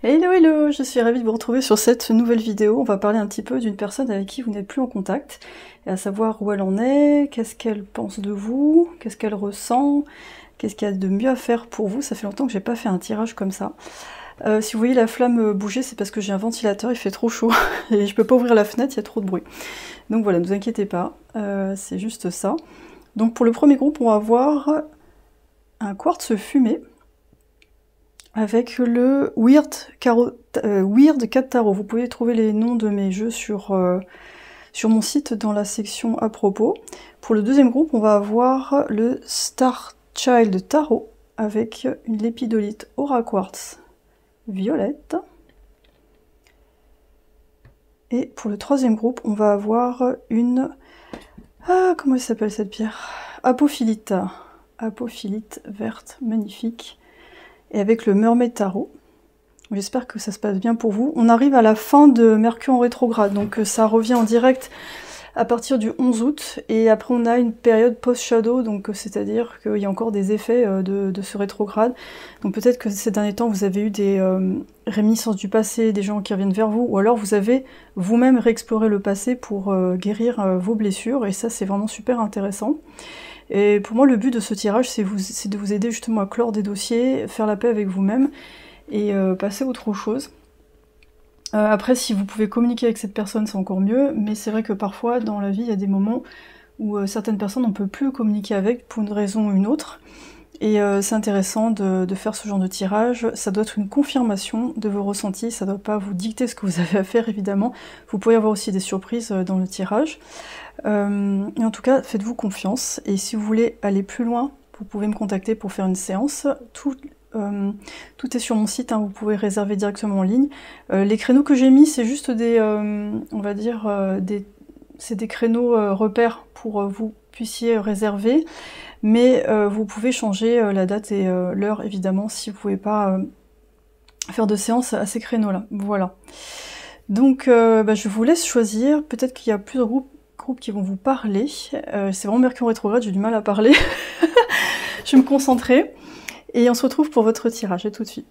Hello hello, je suis ravie de vous retrouver sur cette nouvelle vidéo. On va parler un petit peu d'une personne avec qui vous n'êtes plus en contact, et à savoir où elle en est, qu'est-ce qu'elle pense de vous, qu'est-ce qu'elle ressent, qu'est-ce qu'il y a de mieux à faire pour vous. Ça fait longtemps que j'ai pas fait un tirage comme ça. Si vous voyez la flamme bouger, c'est parce que j'ai un ventilateur, il fait trop chaud, et je peux pas ouvrir la fenêtre, il y a trop de bruit. Donc voilà, ne vous inquiétez pas, c'est juste ça. Donc pour le premier groupe, on va voir un quartz fumé, avec le Weird 4 Tarot. Vous pouvez trouver les noms de mes jeux sur mon site dans la section à propos. Pour le deuxième groupe, on va avoir le Star Child Tarot avec une lépidolite Aura Quartz violette. Et pour le troisième groupe, on va avoir une... Ah, comment elle s'appelle cette pierre? Apophilite. Apophilite verte, magnifique. Et avec le Mermaid Tarot. J'espère que ça se passe bien pour vous. On arrive à la fin de Mercure en rétrograde, donc ça revient en direct à partir du 11 août, et après on a une période post-shadow, donc c'est-à-dire qu'il y a encore des effets de ce rétrograde. Donc peut-être que ces derniers temps vous avez eu des réminiscences du passé, des gens qui reviennent vers vous, ou alors vous avez vous-même réexploré le passé pour guérir vos blessures, et ça c'est vraiment super intéressant. Et pour moi le but de ce tirage c'est de vous aider justement à clore des dossiers, faire la paix avec vous-même, et passer à autre chose. Après, si vous pouvez communiquer avec cette personne, c'est encore mieux, mais c'est vrai que parfois, dans la vie, il y a des moments où certaines personnes, on ne peut plus communiquer avec pour une raison ou une autre, et c'est intéressant de faire ce genre de tirage. Ça doit être une confirmation de vos ressentis, ça ne doit pas vous dicter ce que vous avez à faire, évidemment. Vous pourriez avoir aussi des surprises dans le tirage. Et en tout cas, faites-vous confiance, et si vous voulez aller plus loin, vous pouvez me contacter pour faire une séance. Tout est sur mon site, hein, vous pouvez réserver directement en ligne. Les créneaux que j'ai mis, c'est juste des, on va dire, c'est des créneaux repères pour vous puissiez réserver, mais vous pouvez changer la date et l'heure, évidemment, si vous pouvez pas faire de séance à ces créneaux-là. Voilà. Donc, je vous laisse choisir. Peut-être qu'il y a plusieurs groupes qui vont vous parler. C'est vraiment Mercure rétrograde, j'ai du mal à parler. Je vais me concentrer. Et on se retrouve pour votre tirage, à tout de suite.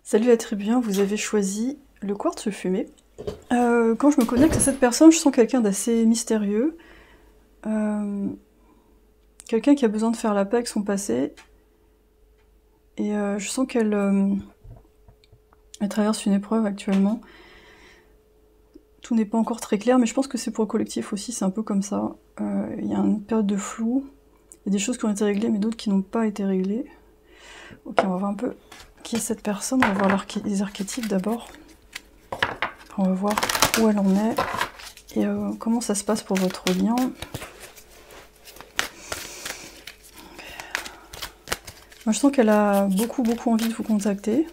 Salut la tribu, vous avez choisi le quartz fumé. Quand je me connecte à cette personne, je sens quelqu'un d'assez mystérieux. Quelqu'un qui a besoin de faire la paix avec son passé. Et je sens qu'elle elle traverse une épreuve actuellement. Tout n'est pas encore très clair, mais je pense que c'est pour le collectif aussi, c'est un peu comme ça. Il y a une période de flou. Il y a des choses qui ont été réglées, mais d'autres qui n'ont pas été réglées. Ok, on va voir un peu qui est cette personne. On va voir les archétypes d'abord. On va voir où elle en est et comment ça se passe pour votre lien. Moi je sens qu'elle a beaucoup envie de vous contacter,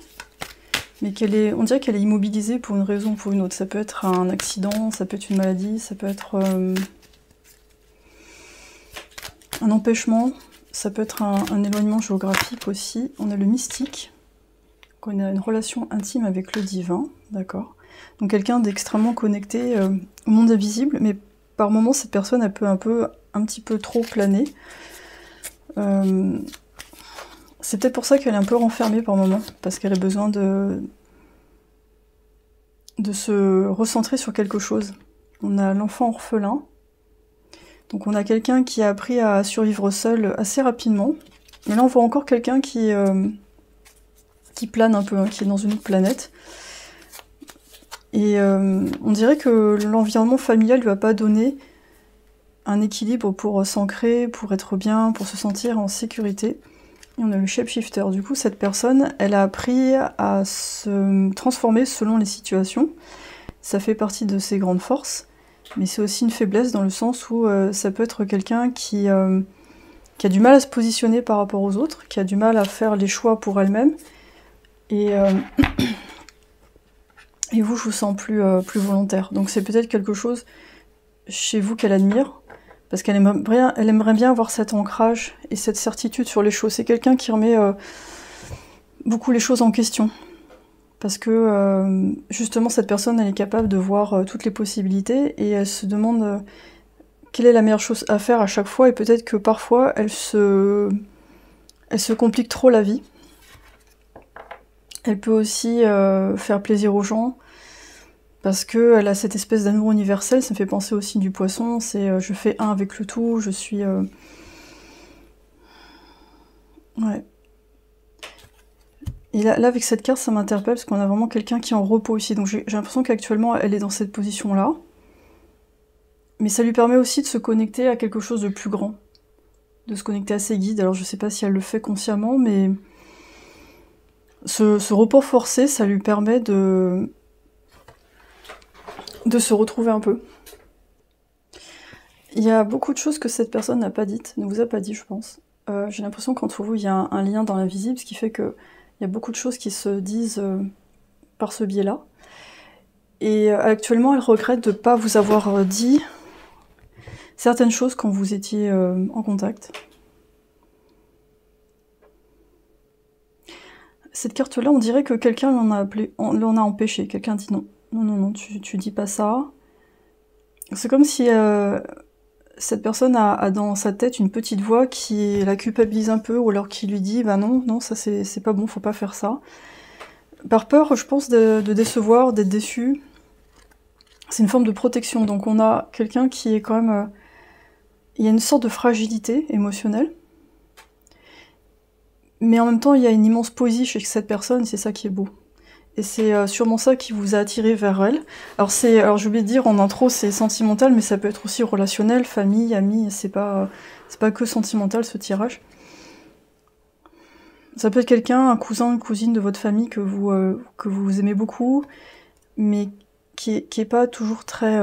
mais on dirait qu'elle est immobilisée pour une raison ou pour une autre. Ça peut être un accident, ça peut être une maladie, ça peut être un empêchement, ça peut être un éloignement géographique aussi. On a le mystique, on a une relation intime avec le divin, d'accord. Donc quelqu'un d'extrêmement connecté au monde invisible, mais par moments cette personne elle peut un petit peu trop planer. C'est peut-être pour ça qu'elle est un peu renfermée par moments, parce qu'elle a besoin de se recentrer sur quelque chose. On a l'enfant orphelin, donc on a quelqu'un qui a appris à survivre seul assez rapidement, mais là on voit encore quelqu'un qui plane un peu, hein, qui est dans une autre planète. Et on dirait que l'environnement familial lui a pas donné un équilibre pour s'ancrer, pour être bien, pour se sentir en sécurité. Et on a le shapeshifter. Du coup, cette personne, elle a appris à se transformer selon les situations. Ça fait partie de ses grandes forces, mais c'est aussi une faiblesse dans le sens où ça peut être quelqu'un qui a du mal à se positionner par rapport aux autres, qui a du mal à faire les choix pour elle-même. Et vous, je vous sens plus volontaire. Donc c'est peut-être quelque chose chez vous qu'elle admire, parce qu'elle aimerait bien avoir cet ancrage et cette certitude sur les choses. C'est quelqu'un qui remet beaucoup les choses en question. Parce que justement, cette personne, elle est capable de voir toutes les possibilités et elle se demande quelle est la meilleure chose à faire à chaque fois. Et peut-être que parfois, elle se complique trop la vie. Elle peut aussi faire plaisir aux gens. Parce qu'elle a cette espèce d'amour universel, ça me fait penser aussi du poisson, c'est je fais un avec le tout, je suis... Ouais. Et là, avec cette carte, ça m'interpelle, parce qu'on a vraiment quelqu'un qui est en repos ici, donc j'ai l'impression qu'actuellement, elle est dans cette position-là. Mais ça lui permet aussi de se connecter à quelque chose de plus grand, de se connecter à ses guides. Alors je sais pas si elle le fait consciemment, mais ce repos forcé, ça lui permet de se retrouver un peu. Il y a beaucoup de choses que cette personne n'a pas dites, ne vous a pas dit, je pense. J'ai l'impression qu'entre vous, il y a un lien dans l'invisible, ce qui fait qu'il y a beaucoup de choses qui se disent par ce biais-là. Et actuellement, elle regrette de ne pas vous avoir dit certaines choses quand vous étiez en contact. Cette carte-là, on dirait que quelqu'un l'en a empêché. Quelqu'un dit non. Non, tu dis pas ça. C'est comme si cette personne a dans sa tête une petite voix qui la culpabilise un peu, ou alors qui lui dit bah non, ça c'est pas bon, faut pas faire ça. Par peur, je pense, de décevoir, d'être déçu. C'est une forme de protection. Donc on a quelqu'un qui est quand même... il y a une sorte de fragilité émotionnelle. Mais en même temps, il y a une immense poésie chez cette personne, c'est ça qui est beau. Et c'est sûrement ça qui vous a attiré vers elle. Alors j'ai oublié de dire en intro, c'est sentimental, mais ça peut être aussi relationnel, famille, amis, c'est pas que sentimental ce tirage. Ça peut être quelqu'un, un cousin, une cousine de votre famille que vous aimez beaucoup, mais qui est pas toujours très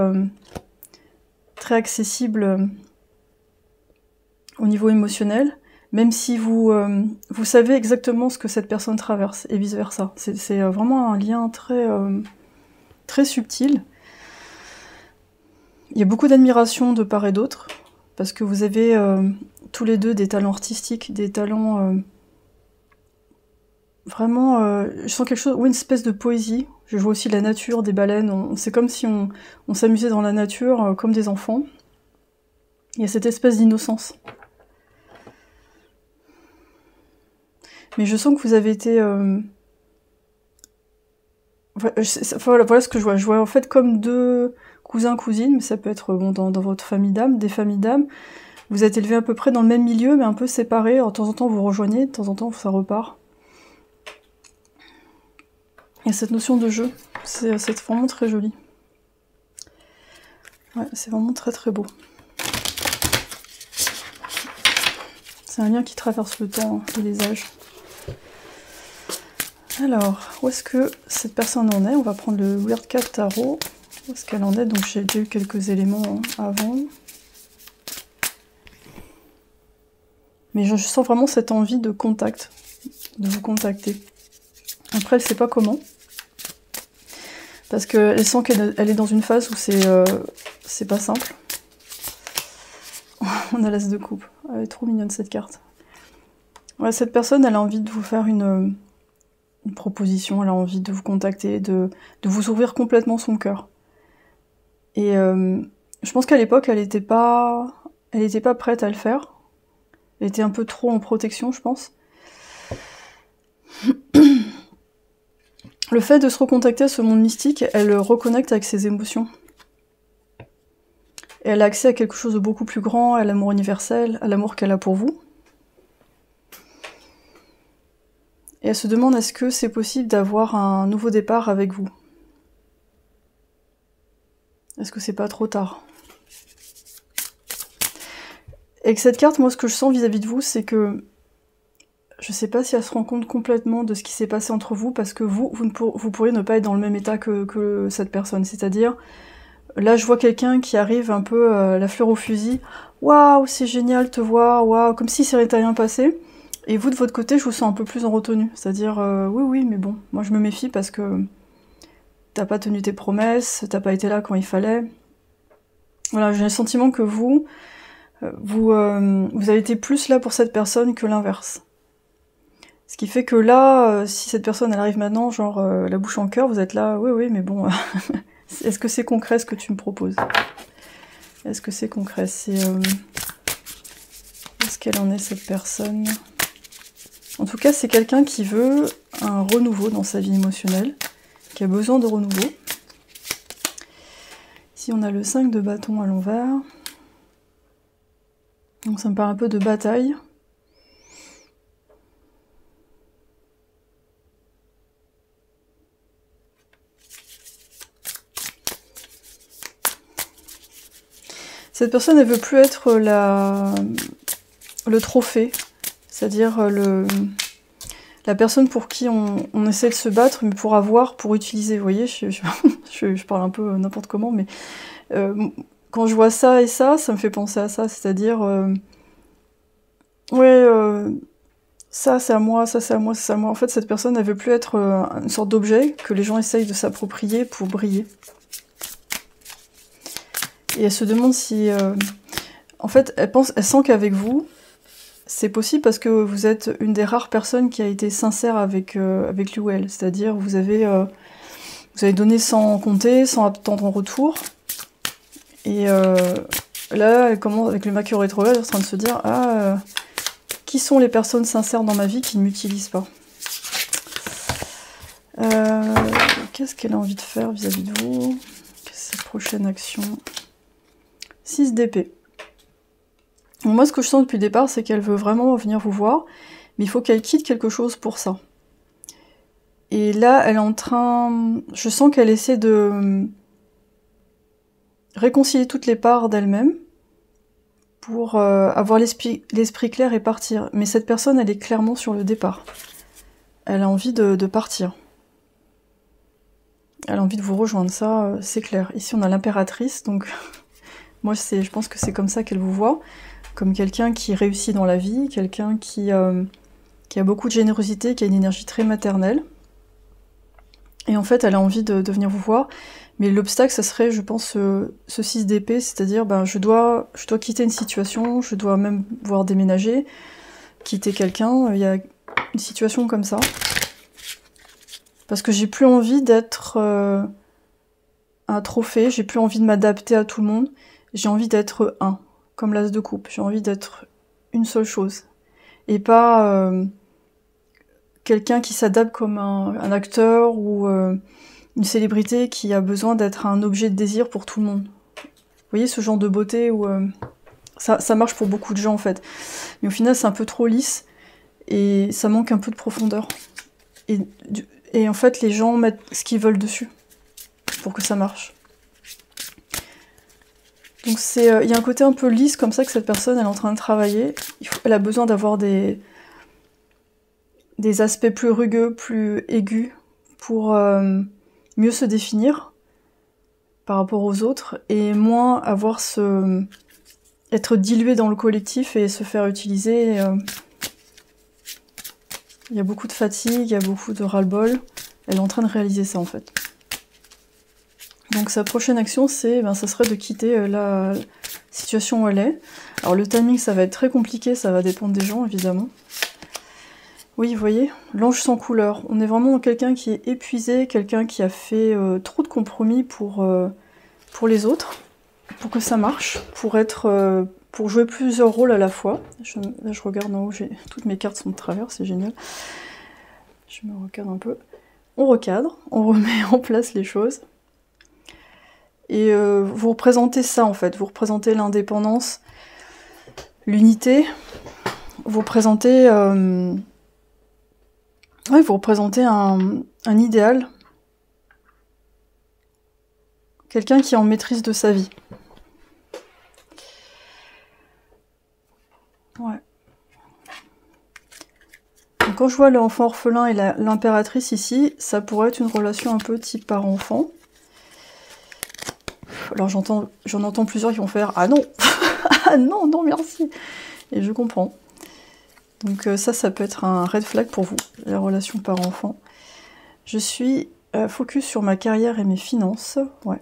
accessible au niveau émotionnel. Même si vous savez exactement ce que cette personne traverse, et vice-versa. C'est vraiment un lien très subtil. Il y a beaucoup d'admiration de part et d'autre, parce que vous avez tous les deux des talents artistiques, des talents... vraiment, je sens quelque chose, une espèce de poésie. Je vois aussi la nature, des baleines, c'est comme si on s'amusait dans la nature, comme des enfants. Il y a cette espèce d'innocence. Mais je sens que vous avez été... voilà ce que je vois. Je vois en fait comme deux cousins, cousines, mais ça peut être bon, dans votre famille d'âme, des familles d'âme. Vous êtes élevés à peu près dans le même milieu, mais un peu séparés. Alors, de temps en temps, vous rejoignez, de temps en temps, ça repart. Il y a cette notion de jeu. C'est vraiment très joli. Ouais, c'est vraiment très beau. C'est un lien qui traverse le temps et les âges. Alors, où est-ce que cette personne en est? On va prendre le Weird Cat Tarot. Où est-ce qu'elle en est? Donc j'ai déjà eu quelques éléments avant. Mais je sens vraiment cette envie de contact, de vous contacter. Après, elle sait pas comment. Parce qu'elle sent qu'elle est dans une phase où c'est pas simple. On a l'as de coupe. Elle est trop mignonne cette carte. Ouais, cette personne, elle a envie de vous faire une proposition, elle a envie de vous contacter, de vous ouvrir complètement son cœur. Et je pense qu'à l'époque, elle était pas prête à le faire. Elle était un peu trop en protection, je pense. Le fait de se recontacter à ce monde mystique, elle reconnecte avec ses émotions. Et elle a accès à quelque chose de beaucoup plus grand, à l'amour universel, à l'amour qu'elle a pour vous. Et elle se demande est-ce que c'est possible d'avoir un nouveau départ avec vous? Est-ce que c'est pas trop tard? Et avec cette carte, moi ce que je sens vis-à-vis de vous, c'est que je sais pas si elle se rend compte complètement de ce qui s'est passé entre vous, parce que vous pourriez ne pas être dans le même état que cette personne. C'est-à-dire, là je vois quelqu'un qui arrive un peu la fleur au fusil. Waouh, c'est génial de te voir, waouh, comme si ça n'était rien passé. Et vous, de votre côté, je vous sens un peu plus en retenue. C'est-à-dire, oui, mais bon, moi je me méfie parce que t'as pas tenu tes promesses, t'as pas été là quand il fallait. Voilà, j'ai le sentiment que vous vous avez été plus là pour cette personne que l'inverse. Ce qui fait que là, si cette personne elle arrive maintenant, genre la bouche en cœur, vous êtes là, oui, mais bon, est-ce que c'est concret ce que tu me proposes? Est-ce que c'est concret? Est-ce qu'elle en est cette personne? En tout cas, c'est quelqu'un qui veut un renouveau dans sa vie émotionnelle, qui a besoin de renouveau. Ici, on a le 5 de bâton à l'envers. Donc ça me parle un peu de bataille. Cette personne, elle veut plus être le trophée, c'est-à-dire la personne pour qui on essaie de se battre, mais pour avoir, pour utiliser. Vous voyez, je parle un peu n'importe comment, mais quand je vois ça et ça me fait penser à ça, c'est-à-dire ça c'est à moi, ça c'est à moi, ça c'est à moi. En fait, cette personne, elle veut plus être une sorte d'objet que les gens essayent de s'approprier pour briller. Et elle se demande si... en fait, elle sent qu'avec vous, c'est possible parce que vous êtes une des rares personnes qui a été sincère avec lui ou elle. C'est-à-dire, vous avez donné sans compter, sans attendre en retour. Et là, elle commence, avec le Mercure rétrograde, elle est en train de se dire, qui sont les personnes sincères dans ma vie qui ne m'utilisent pas? Qu'est-ce qu'elle a envie de faire vis-à-vis de vous? Quelle est sa prochaine action? 6 d'épée. Moi, ce que je sens depuis le départ, c'est qu'elle veut vraiment venir vous voir, mais il faut qu'elle quitte quelque chose pour ça. Et là, elle est en train... Je sens qu'elle essaie de réconcilier toutes les parts d'elle-même pour avoir l'esprit clair et partir. Mais cette personne, elle est clairement sur le départ. Elle a envie de partir. Elle a envie de vous rejoindre, ça, c'est clair. Ici, on a l'impératrice, donc... Moi, je pense que c'est comme ça qu'elle vous voit, comme quelqu'un qui réussit dans la vie, quelqu'un qui a beaucoup de générosité, qui a une énergie très maternelle. Et en fait, elle a envie de venir vous voir, mais l'obstacle, ça serait, je pense, ce 6 d'épée, c'est-à-dire, je dois quitter une situation, je dois même voir déménager, quitter quelqu'un, il y a une situation comme ça. Parce que j'ai plus envie d'être un trophée, j'ai plus envie de m'adapter à tout le monde. J'ai envie d'être un, comme l'as de coupe. J'ai envie d'être une seule chose. Et pas quelqu'un qui s'adapte comme un acteur ou une célébrité qui a besoin d'être un objet de désir pour tout le monde. Vous voyez ce genre de beauté où ça marche pour beaucoup de gens en fait. Mais au final c'est un peu trop lisse et ça manque un peu de profondeur. Et en fait les gens mettent ce qu'ils veulent dessus pour que ça marche. Donc il y a un côté un peu lisse comme ça que cette personne elle est en train de travailler. Elle a besoin d'avoir des aspects plus rugueux, plus aigus pour mieux se définir par rapport aux autres et moins avoir être dilué dans le collectif et se faire utiliser. Il y a beaucoup de fatigue, il y a beaucoup de ras-le-bol. Elle est en train de réaliser ça en fait. Donc sa prochaine action, ça serait de quitter la situation où elle est. Alors le timing, ça va être très compliqué, ça va dépendre des gens, évidemment. Oui, vous voyez, l'ange sans couleur. On est vraiment quelqu'un qui est épuisé, quelqu'un qui a fait trop de compromis pour les autres, pour que ça marche, pour jouer plusieurs rôles à la fois. Là, je regarde en haut, toutes mes cartes sont de travers, c'est génial. Je me recadre un peu. On recadre, on remet en place les choses. Et vous représentez ça en fait, vous représentez l'indépendance, l'unité, vous représentez, un idéal, quelqu'un qui est en maîtrise de sa vie. Ouais. Donc quand je vois l'enfant orphelin et l'impératrice ici, ça pourrait être une relation un peu type parent-enfant. Alors j'en entends plusieurs qui vont faire « Ah non ah non, non merci !» Et je comprends. Donc ça peut être un red flag pour vous, la relation parent-enfant. Je suis focus sur ma carrière et mes finances. Ouais.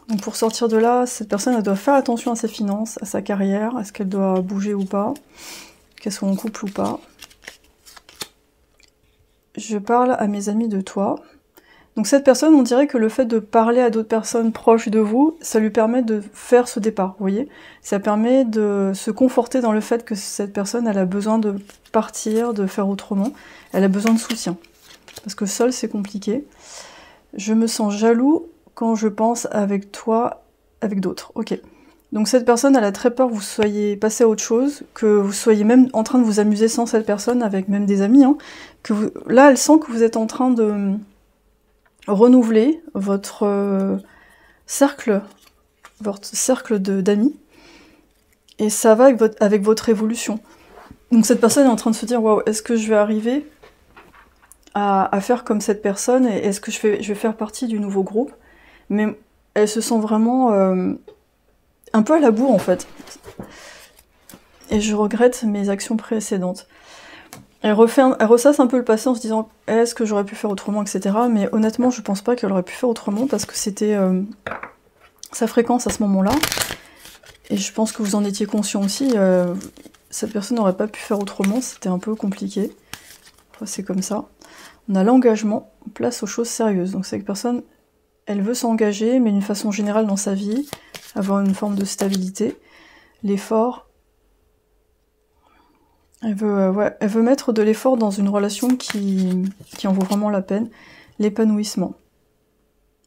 Donc pour sortir de là, cette personne elle doit faire attention à ses finances, à sa carrière, est-ce qu'elle doit bouger ou pas, qu'elle soit en couple ou pas. Je parle à mes amis de toi. Donc cette personne, on dirait que le fait de parler à d'autres personnes proches de vous, ça lui permet de faire ce départ, vous voyez. Ça permet de se conforter dans le fait que cette personne, elle a besoin de partir, de faire autrement. Elle a besoin de soutien. Parce que seule, c'est compliqué. Je me sens jaloux quand je pense avec toi, avec d'autres. Ok. Donc cette personne, elle a très peur que vous soyez passé à autre chose, que vous soyez même en train de vous amuser sans cette personne, avec même des amis. Hein, là, elle sent que vous êtes en train de renouveler votre cercle d'amis, et ça va avec votre évolution. Donc cette personne est en train de se dire, waouh, est-ce que je vais arriver à faire comme cette personne, et est-ce que je vais faire partie du nouveau groupe? Mais elle se sent vraiment un peu à la bourre en fait. Et je regrette mes actions précédentes. Elle ressasse un peu le passé en se disant est-ce que j'aurais pu faire autrement, etc. Mais honnêtement, je pense pas qu'elle aurait pu faire autrement parce que c'était sa fréquence à ce moment-là. Et je pense que vous en étiez conscient aussi. Cette personne n'aurait pas pu faire autrement, c'était un peu compliqué. Enfin, c'est comme ça. On a l'engagement, place aux choses sérieuses. Donc cette personne, elle veut s'engager, mais d'une façon générale dans sa vie, avoir une forme de stabilité. L'effort. Elle veut mettre de l'effort dans une relation qui en vaut vraiment la peine. L'épanouissement.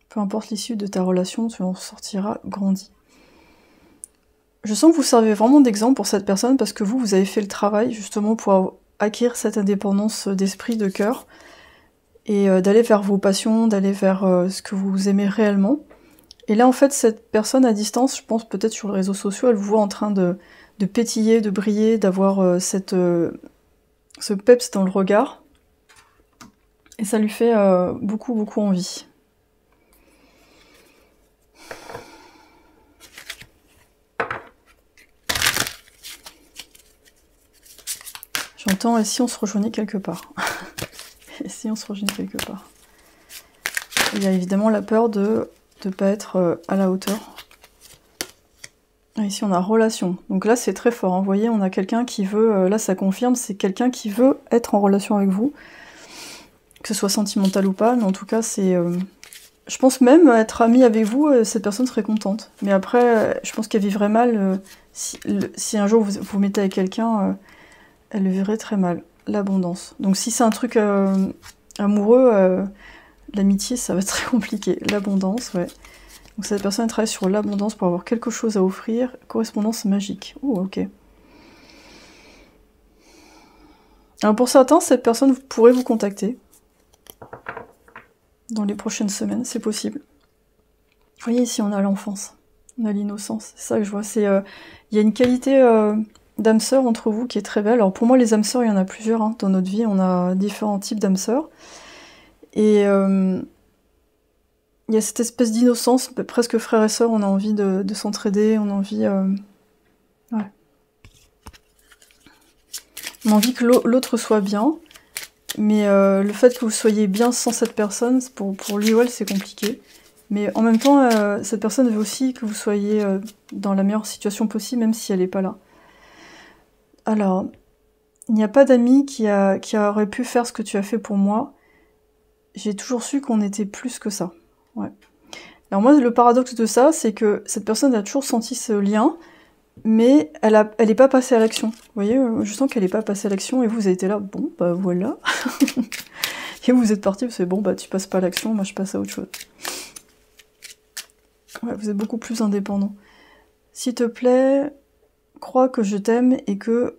Peu importe l'issue de ta relation, tu en sortiras grandi. Je sens que vous servez vraiment d'exemple pour cette personne parce que vous avez fait le travail justement pour acquérir cette indépendance d'esprit, de cœur, et d'aller vers vos passions, d'aller vers ce que vous aimez réellement. Et là, en fait, cette personne à distance, je pense peut-être sur les réseaux sociaux, elle vous voit en train de pétiller, de briller, d'avoir ce peps dans le regard. Et ça lui fait beaucoup, beaucoup envie. J'entends, et si on se rejoignait quelque part? Et si on se rejoignait quelque part? Il y a évidemment la peur de ne pas être à la hauteur. Ici on a relation, donc là c'est très fort, hein. Vous voyez, on a quelqu'un qui veut, là ça confirme, c'est quelqu'un qui veut être en relation avec vous, que ce soit sentimental ou pas, mais en tout cas c'est... je pense même être amie avec vous, cette personne serait contente. Mais après, je pense qu'elle vivrait mal, si un jour vous vous mettez avec quelqu'un, elle le vivrait très mal, l'abondance. Donc si c'est un truc amoureux, l'amitié ça va être très compliqué, l'abondance, ouais. Donc cette personne travaille sur l'abondance pour avoir quelque chose à offrir. Correspondance magique. Oh, ok. Alors pour certains, cette personne pourrait vous contacter. Dans les prochaines semaines, c'est possible. Vous voyez ici, on a l'enfance. On a l'innocence. C'est ça que je vois. Il y a une qualité d'âme sœur entre vous qui est très belle. Alors pour moi, les âmes sœurs, il y en a plusieurs. Hein. Dans notre vie, on a différents types d'âmes sœurs. Et... il y a cette espèce d'innocence, presque frère et sœur, on a envie de s'entraider, on a envie... ouais. On a envie que l'autre soit bien, mais le fait que vous soyez bien sans cette personne, pour lui ou elle, c'est compliqué. Mais en même temps, cette personne veut aussi que vous soyez dans la meilleure situation possible, même si elle n'est pas là. Alors, il n'y a pas d'ami qui aurait pu faire ce que tu as fait pour moi. J'ai toujours su qu'on était plus que ça. Ouais. Alors moi, le paradoxe de ça, c'est que cette personne a toujours senti ce lien, mais elle n'est pas passée à l'action. Vous voyez, je sens qu'elle n'est pas passée à l'action, et vous avez été là, bon, bah voilà. Et vous êtes parti, vous savez, bon, bah tu passes pas à l'action, moi je passe à autre chose. Ouais, vous êtes beaucoup plus indépendant. S'il te plaît, crois que je t'aime et que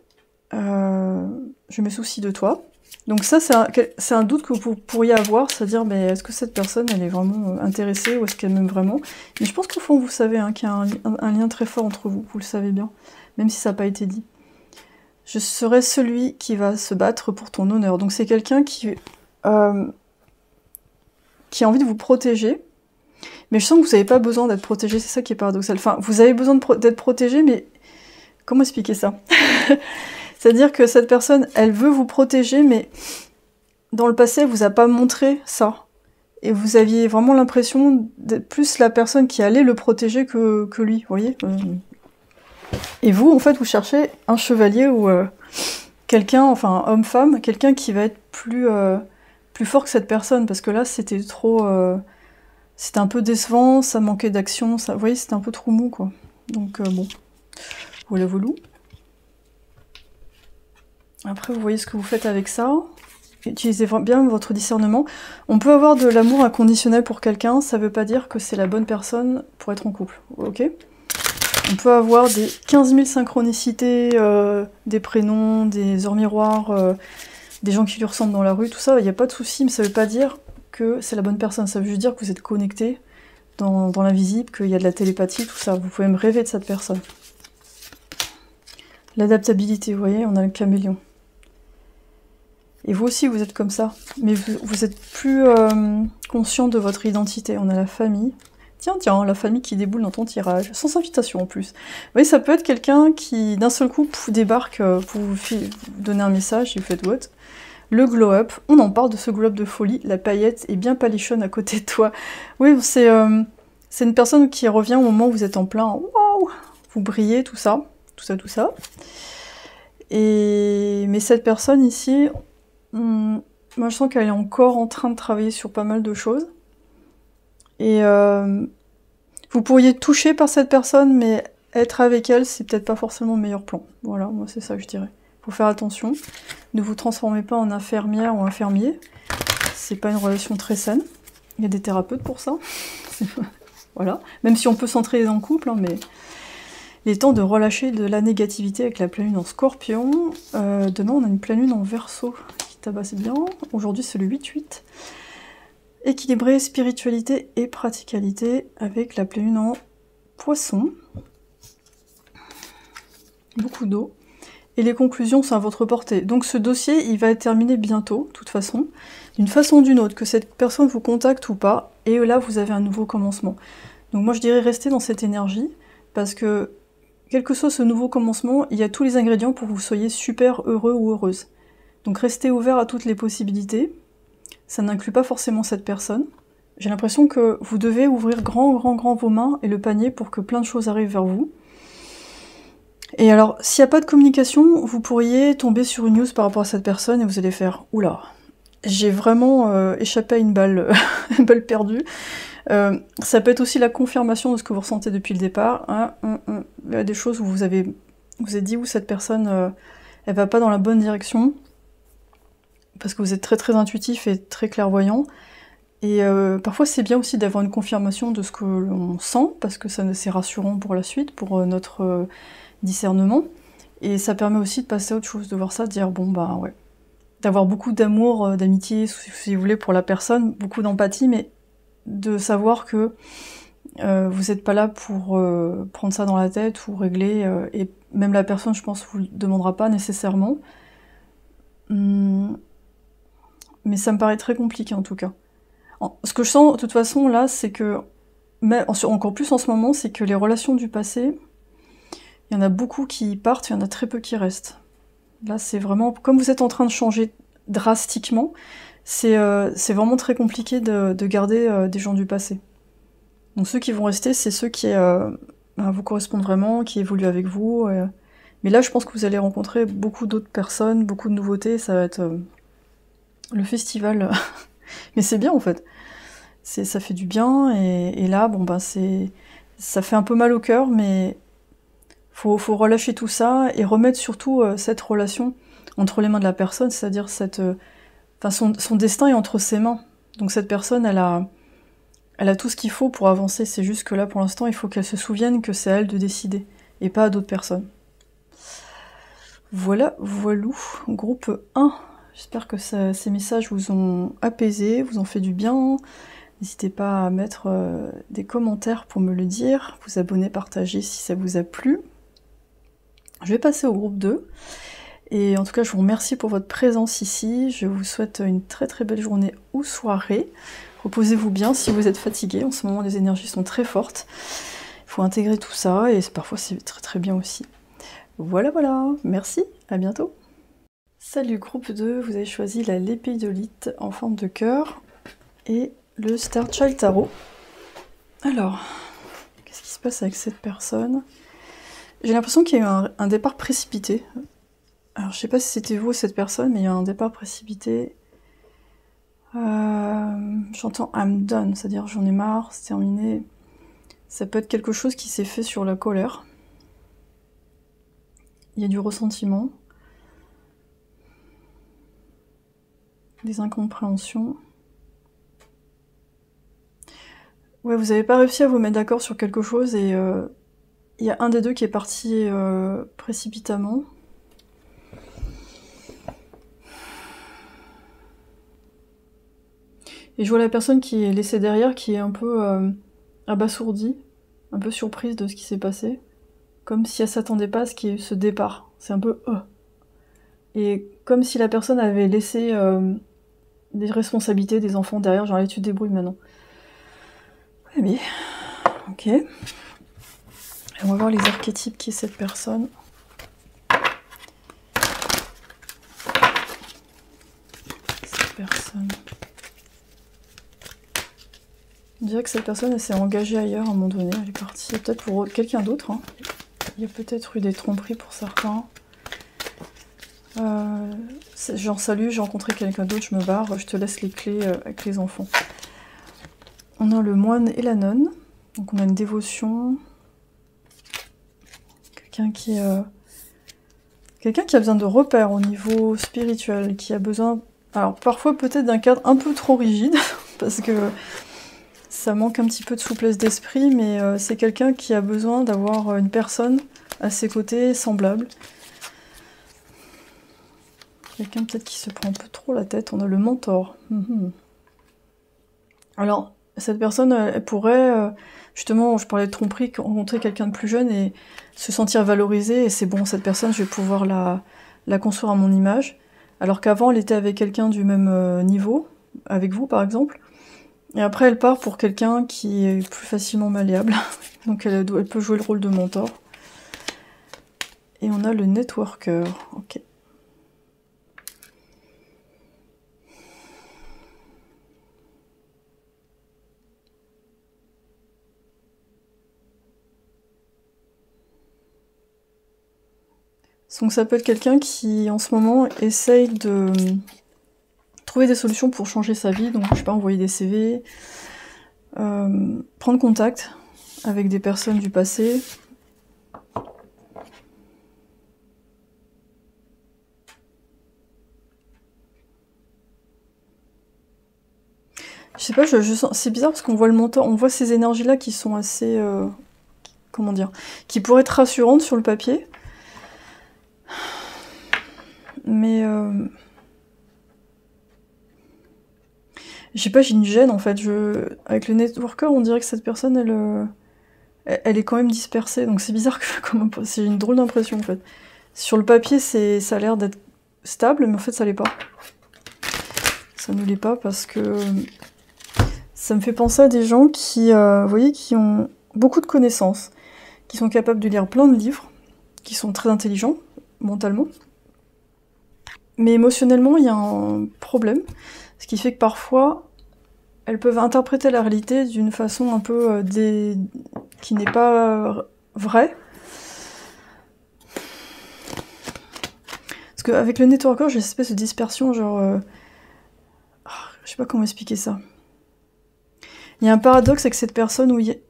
je me soucie de toi. Donc ça, c'est un doute que vous pourriez avoir, c'est-à-dire, mais est-ce que cette personne, elle est vraiment intéressée, ou est-ce qu'elle m'aime vraiment? Mais je pense qu'au fond, vous savez hein, qu'il y a un lien très fort entre vous, vous le savez bien, même si ça n'a pas été dit. Je serai celui qui va se battre pour ton honneur. Donc c'est quelqu'un qui a envie de vous protéger, mais je sens que vous n'avez pas besoin d'être protégé, c'est ça qui est paradoxal. Enfin, vous avez besoin d'être protégé, mais comment expliquer ça? C'est-à-dire que cette personne, elle veut vous protéger, mais dans le passé, elle vous a pas montré ça. Et vous aviez vraiment l'impression d'être plus la personne qui allait le protéger que lui, vous voyez. Et vous, en fait, vous cherchez un chevalier ou quelqu'un, enfin homme-femme, quelqu'un qui va être plus fort que cette personne, parce que là, c'était trop... c'était un peu décevant, ça manquait d'action, ça, vous voyez, c'était un peu trop mou, quoi. Donc, bon, voilà, voilà. Après, vous voyez ce que vous faites avec ça. Utilisez bien votre discernement. On peut avoir de l'amour inconditionnel pour quelqu'un, ça veut pas dire que c'est la bonne personne pour être en couple, ok? On peut avoir des 15 000 synchronicités, des prénoms, des heures miroirs, des gens qui lui ressemblent dans la rue, tout ça, il n'y a pas de souci, mais ça veut pas dire que c'est la bonne personne, ça veut juste dire que vous êtes connecté dans l'invisible, qu'il y a de la télépathie, tout ça, vous pouvez me rêver de cette personne. L'adaptabilité, vous voyez, on a le caméléon. Et vous aussi, vous êtes comme ça, mais vous êtes plus conscient de votre identité. On a la famille. Tiens, la famille qui déboule dans ton tirage, sans invitation en plus. Vous voyez, ça peut être quelqu'un qui, d'un seul coup, débarque pour vous donner un message, et vous faites what? Le glow-up, on en parle de ce glow-up de folie, la paillette est bien palichonne à côté de toi. Oui, c'est une personne qui revient au moment où vous êtes en plein, waouh, vous brillez, tout ça. Mais cette personne ici... moi je sens qu'elle est encore en train de travailler sur pas mal de choses. Et vous pourriez être touché par cette personne, mais être avec elle, c'est peut-être pas forcément le meilleur plan. Voilà, moi c'est ça que je dirais. Faut faire attention. Ne vous transformez pas en infirmière ou infirmier. C'est pas une relation très saine. Il y a des thérapeutes pour ça. Voilà. Même si on peut s'entraider dans le couple, hein, mais... Il est temps de relâcher de la négativité avec la pleine lune en Scorpion. Demain, on a une pleine lune en Verseau qui tabasse bien. Aujourd'hui, c'est le 8-8. Équilibré, spiritualité et praticalité avec la pleine lune en Poisson. Beaucoup d'eau. Et les conclusions sont à votre portée. Donc ce dossier, il va être terminé bientôt, de toute façon. D'une façon ou d'une autre, que cette personne vous contacte ou pas. Et là, vous avez un nouveau commencement. Donc moi, je dirais rester dans cette énergie. Parce que... quel que soit ce nouveau commencement, il y a tous les ingrédients pour que vous soyez super heureux ou heureuse. Donc restez ouvert à toutes les possibilités. Ça n'inclut pas forcément cette personne. J'ai l'impression que vous devez ouvrir grand vos mains et le panier pour que plein de choses arrivent vers vous. Et alors, s'il n'y a pas de communication, vous pourriez tomber sur une news par rapport à cette personne et vous allez faire « Oula, j'ai vraiment échappé à une balle, une balle perdue ». Ça peut être aussi la confirmation de ce que vous ressentez depuis le départ. Hein, Il y a des choses où vous avez dit où cette personne, elle va pas dans la bonne direction, parce que vous êtes très intuitif et très clairvoyant. Et parfois c'est bien aussi d'avoir une confirmation de ce que l'on sent, parce que c'est rassurant pour la suite, pour notre discernement. Et ça permet aussi de passer à autre chose, de voir ça, de dire bon bah ouais. D'avoir beaucoup d'amour, d'amitié, si vous voulez, pour la personne, beaucoup d'empathie, mais de savoir que vous n'êtes pas là pour prendre ça dans la tête ou régler, et même la personne, je pense, vous le demandera pas nécessairement. Mais ça me paraît très compliqué en tout cas. Ce que je sens de toute façon là, c'est que, mais encore plus en ce moment, c'est que les relations du passé, il y en a beaucoup qui partent, il y en a très peu qui restent. Là, c'est vraiment, comme vous êtes en train de changer drastiquement, c'est vraiment très compliqué de garder des gens du passé. Donc ceux qui vont rester, c'est ceux qui vous correspondent vraiment, qui évoluent avec vous. Mais là, je pense que vous allez rencontrer beaucoup d'autres personnes, beaucoup de nouveautés, ça va être le festival. Mais c'est bien en fait. Ça fait du bien, et là, bon ben ça fait un peu mal au cœur, mais faut relâcher tout ça, et remettre surtout cette relation entre les mains de la personne, c'est-à-dire son destin est entre ses mains. Donc cette personne, elle a tout ce qu'il faut pour avancer, c'est juste que là, pour l'instant, il faut qu'elle se souvienne que c'est à elle de décider, et pas à d'autres personnes. Voilà, voilou, groupe 1. J'espère que ces messages vous ont apaisé, vous ont fait du bien. N'hésitez pas à mettre des commentaires pour me le dire, vous abonner, partager si ça vous a plu. Je vais passer au groupe 2. Et en tout cas, je vous remercie pour votre présence ici. Je vous souhaite une très belle journée ou soirée. Reposez-vous bien si vous êtes fatigué. En ce moment, les énergies sont très fortes. Il faut intégrer tout ça, et parfois c'est très bien aussi. Voilà, merci, à bientôt. Salut groupe 2, vous avez choisi la lépidolite en forme de cœur et le Star Child Tarot. Alors, qu'est-ce qui se passe avec cette personne? J'ai l'impression qu'il y a eu un départ précipité. Alors, je sais pas si c'était vous ou cette personne, mais il y a un départ précipité. J'entends I'm done, c'est-à-dire j'en ai marre, c'est terminé. Ça peut être quelque chose qui s'est fait sur la colère. Il y a du ressentiment. Des incompréhensions. Ouais, vous n'avez pas réussi à vous mettre d'accord sur quelque chose et il y a un des deux qui est parti précipitamment. Et je vois la personne qui est laissée derrière qui est un peu abasourdie, un peu surprise de ce qui s'est passé. Comme si elle s'attendait pas à ce qu'il y ait eu ce départ. C'est un peu Et comme si la personne avait laissé des responsabilités des enfants derrière, genre allez tu te débrouilles maintenant. Ouais mais, ok. Et on va voir les archétypes qui est cette personne. Cette personne. On dirait que cette personne elle s'est engagée ailleurs à un moment donné, elle est partie peut-être pour quelqu'un d'autre. Hein. Il y a peut-être eu des tromperies pour certains. Genre salut, j'ai rencontré quelqu'un d'autre, je me barre, je te laisse les clés avec les enfants. On a le moine et la nonne, donc on a une dévotion. Quelqu'un qui a besoin de repères au niveau spirituel, qui a besoin, alors parfois peut-être d'un cadre un peu trop rigide, parce que ça manque un petit peu de souplesse d'esprit, mais c'est quelqu'un qui a besoin d'avoir une personne à ses côtés semblable. Quelqu'un peut-être qui se prend un peu trop la tête. On a le mentor. Alors, cette personne, elle pourrait, justement, je parlais de tromperie, rencontrer quelqu'un de plus jeune et se sentir valorisée, et c'est bon, cette personne, je vais pouvoir la construire à mon image. Alors qu'avant, elle était avec quelqu'un du même niveau, avec vous par exemple, et après elle part pour quelqu'un qui est plus facilement malléable. Donc elle peut jouer le rôle de mentor. Et on a le networker, ok. Donc ça peut être quelqu'un qui, en ce moment, essaye de trouver des solutions pour changer sa vie. Donc, je sais pas, envoyer des CV, prendre contact avec des personnes du passé. Je sais pas, je sens... c'est bizarre parce qu'on voit le mentor, on voit ces énergies-là qui sont assez... comment dire, qui pourraient être rassurantes sur le papier. Mais je sais pas, j'ai une gêne en fait. Avec le networker, on dirait que cette personne, elle est quand même dispersée. Donc c'est bizarre que c'est une drôle d'impression en fait. Sur le papier, ça a l'air d'être stable, mais en fait ça l'est pas. Ça ne l'est pas parce que ça me fait penser à des gens qui, vous voyez, qui ont beaucoup de connaissances, qui sont capables de lire plein de livres, qui sont très intelligents mentalement. Mais émotionnellement, il y a un problème, ce qui fait que parfois, elles peuvent interpréter la réalité d'une façon un peu qui n'est pas vraie. Parce qu'avec le networker, j'ai cette espèce de dispersion, genre... je sais pas comment expliquer ça. Il y a un paradoxe avec cette personne où il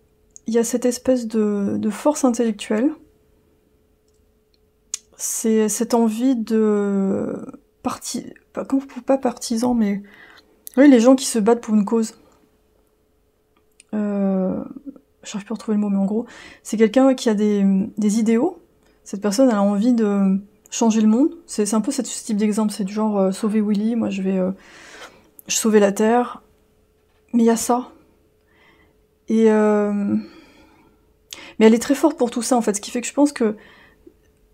y a cette espèce de force intellectuelle. C'est cette envie de... pas partisan, mais... Oui, les gens qui se battent pour une cause. J'arrive plus à retrouver le mot, mais en gros, c'est quelqu'un qui a des idéaux. Cette personne, elle a envie de changer le monde. C'est un peu ce type d'exemple. C'est du genre, sauver Willy, moi je vais sauver la Terre. Mais il y a ça. Et... mais elle est très forte pour tout ça, en fait. Ce qui fait que je pense que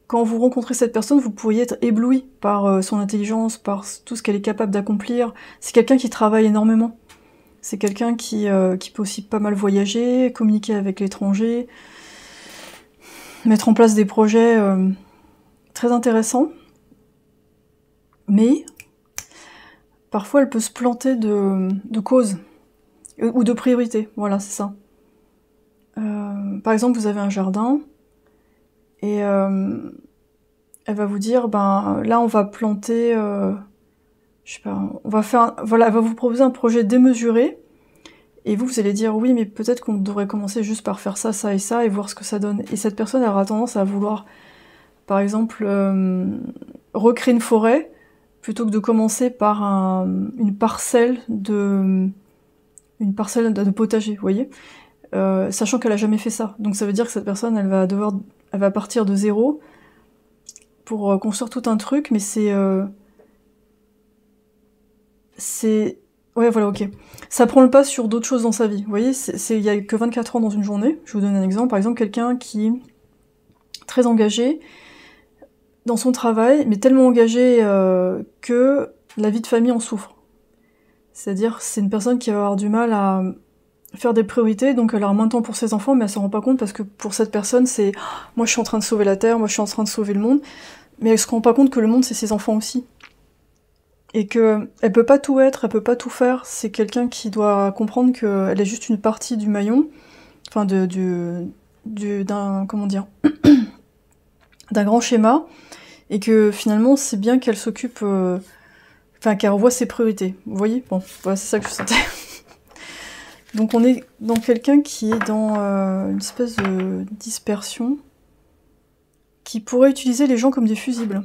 quand vous rencontrez cette personne, vous pourriez être ébloui par son intelligence, par tout ce qu'elle est capable d'accomplir. C'est quelqu'un qui travaille énormément. C'est quelqu'un qui peut aussi pas mal voyager, communiquer avec l'étranger, mettre en place des projets très intéressants. Mais parfois elle peut se planter de cause. Ou de priorité, voilà, c'est ça. Par exemple, vous avez un jardin, et elle va vous dire, ben là on va planter, je sais pas, on va faire, voilà, elle va vous proposer un projet démesuré, et vous allez dire oui, mais peut-être qu'on devrait commencer juste par faire ça, ça et ça, et voir ce que ça donne. Et cette personne, elle aura tendance à vouloir, par exemple, recréer une forêt, plutôt que de commencer par une parcelle de potager, vous voyez, sachant qu'elle a jamais fait ça. Donc ça veut dire que cette personne, elle va partir de zéro pour construire tout un truc, mais ouais, voilà, ok. Ça prend le pas sur d'autres choses dans sa vie. Vous voyez, il y a que 24 ans dans une journée. Je vous donne un exemple. Par exemple, quelqu'un qui est très engagé dans son travail, mais tellement engagé que la vie de famille en souffre. C'est-à-dire, c'est une personne qui va avoir du mal à faire des priorités, donc elle aura moins de temps pour ses enfants, mais elle s'en rend pas compte parce que pour cette personne, c'est « moi je suis en train de sauver la Terre, moi je suis en train de sauver le monde », mais elle se rend pas compte que le monde c'est ses enfants aussi. Et que elle peut pas tout être, elle peut pas tout faire, c'est quelqu'un qui doit comprendre qu'elle est juste une partie du maillon, enfin d'un, comment dire, d'un grand schéma, et que finalement c'est bien qu'elle s'occupe, enfin qu'elle revoie ses priorités. Vous voyez? Bon, voilà, c'est ça que je sentais. Donc on est dans quelqu'un qui est dans une espèce de dispersion, qui pourrait utiliser les gens comme des fusibles.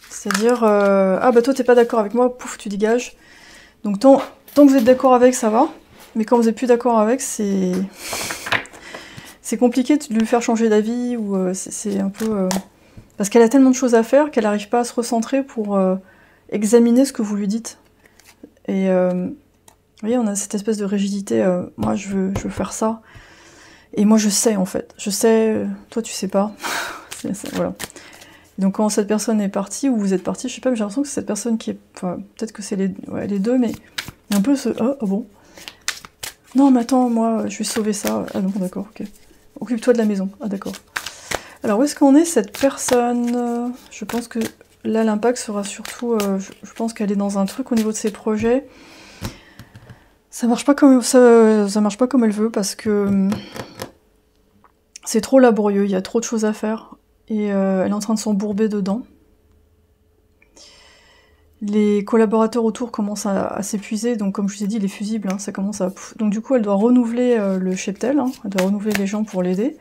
C'est-à-dire, ah bah toi t'es pas d'accord avec moi, pouf, tu dégages. Donc tant que vous êtes d'accord avec, ça va. Mais quand vous êtes plus d'accord avec, c'est compliqué de lui faire changer d'avis, ou c'est un peu... Parce qu'elle a tellement de choses à faire qu'elle n'arrive pas à se recentrer pour examiner ce que vous lui dites. Et vous voyez, on a cette espèce de rigidité, moi je veux faire ça. Et moi je sais en fait, je sais, toi tu sais pas. Voilà. Donc quand cette personne est partie, ou vous êtes parti, je sais pas, mais j'ai l'impression que c'est cette personne qui est... Enfin, peut-être que c'est les deux, mais il y a un peu ce... Ah bon. Non mais attends, moi je vais sauver ça. Ah non, d'accord, ok. Occupe-toi de la maison. Ah d'accord. Alors où est-ce qu'on est cette personne? Je pense que là l'impact sera surtout... je pense qu'elle est dans un truc au niveau de ses projets. Ça marche pas comme elle veut, parce que c'est trop laborieux, il y a trop de choses à faire. Et elle est en train de s'embourber dedans. Les collaborateurs autour commencent à s'épuiser, donc comme je vous ai dit, les fusibles, hein, ça commence à... Donc du coup, elle doit renouveler le cheptel, hein, elle doit renouveler les gens pour l'aider.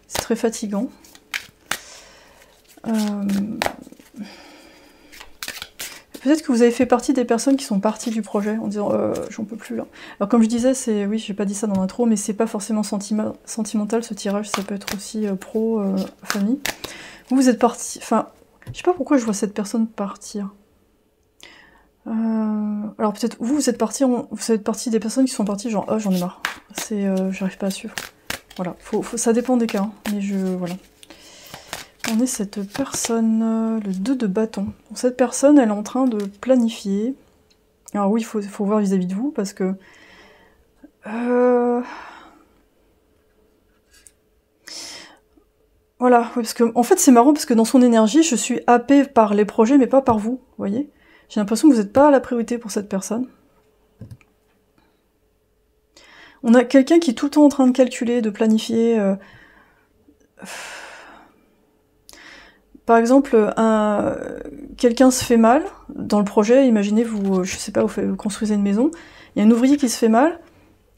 C'est très fatigant. Peut-être que vous avez fait partie des personnes qui sont parties du projet, en disant j'en peux plus là. Alors comme je disais, oui, j'ai pas dit ça dans l'intro, mais c'est pas forcément sentimental ce tirage, ça peut être aussi famille. Vous êtes parti, enfin, je sais pas pourquoi je vois cette personne partir. Alors peut-être vous êtes partie des personnes qui sont parties genre oh j'en ai marre, j'arrive pas à suivre. Voilà, ça dépend des cas, hein, mais voilà. On est cette personne, le 2 de bâton. Bon, cette personne, elle est en train de planifier. Alors oui, il faut voir vis-à-vis de vous, parce que... Voilà, oui, parce que en fait c'est marrant, parce que dans son énergie, je suis happée par les projets, mais pas par vous, vous voyez. J'ai l'impression que vous n'êtes pas la priorité pour cette personne. On a quelqu'un qui est tout le temps en train de calculer, de planifier... Par exemple, quelqu'un se fait mal dans le projet, imaginez vous, je sais pas, vous construisez une maison, il y a un ouvrier qui se fait mal,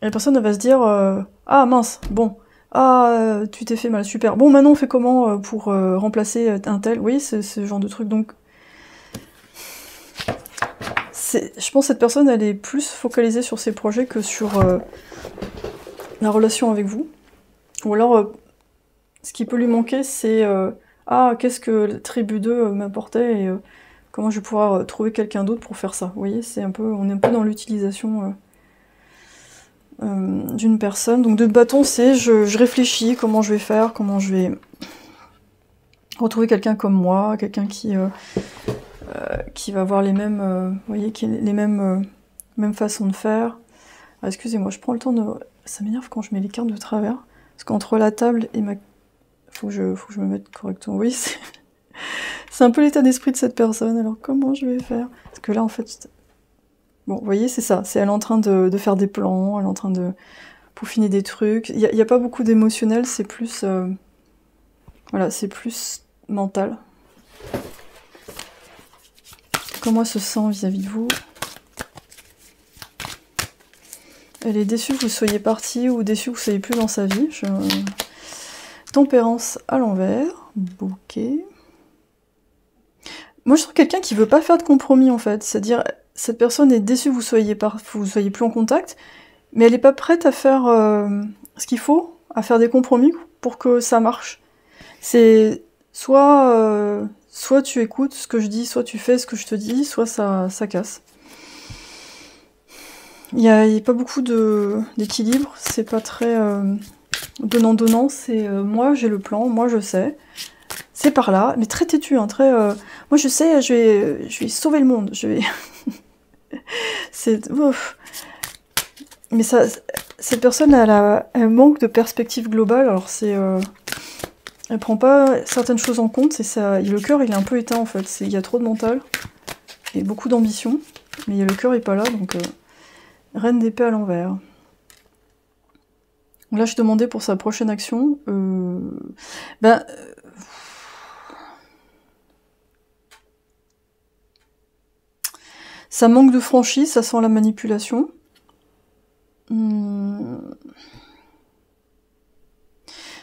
et la personne elle va se dire ah mince, bon, ah tu t'es fait mal, super, bon maintenant on fait comment pour remplacer un tel, oui ce genre de truc. Donc je pense que cette personne elle est plus focalisée sur ses projets que sur la relation avec vous. Ou alors ce qui peut lui manquer c'est ah, qu'est-ce que la tribu 2 m'apportait, et comment je vais pouvoir trouver quelqu'un d'autre pour faire ça. Vous voyez, on est un peu dans l'utilisation d'une personne. Donc de bâton, c'est je réfléchis comment je vais faire, comment je vais retrouver quelqu'un comme moi, quelqu'un qui va avoir les mêmes, vous voyez, les mêmes façons de faire. Ah, excusez-moi, je prends le temps de... Ça m'énerve quand je mets les cartes de travers, parce qu'entre la table et ma... Faut que je me mette correctement. Oui, c'est un peu l'état d'esprit de cette personne, alors comment je vais faire? Parce que là, en fait... Bon, vous voyez, c'est ça. Elle est en train de faire des plans, elle est en train de peaufiner des trucs. Il y a pas beaucoup d'émotionnel, c'est plus... voilà, c'est plus mental. Comment elle se sent vis-à-vis de vous? Elle est déçue que vous soyez parti ou déçue que vous soyez plus dans sa vie. Tempérance à l'envers. Bouquet. Moi, je trouve quelqu'un qui veut pas faire de compromis, en fait. C'est-à-dire, cette personne est déçue que vous soyez plus en contact, mais elle est pas prête à faire ce qu'il faut, à faire des compromis pour que ça marche. C'est soit tu écoutes ce que je dis, soit tu fais ce que je te dis, soit ça casse. Il y a pas beaucoup d'équilibre, c'est pas très donnant-donnant, c'est moi j'ai le plan, moi je sais, c'est par là, mais très têtu, hein, très... moi je sais, je vais sauver le monde, je vais... c'est... Ouf. Mais ça, cette personne, elle manque de perspective globale, alors c'est... elle prend pas certaines choses en compte, et ça, le cœur il est un peu éteint en fait, il y a trop de mental, et beaucoup d'ambition, mais le cœur est pas là, donc... Reine d'épée à l'envers. Là, je demandais pour sa prochaine action. Ça manque de franchise, ça sent la manipulation.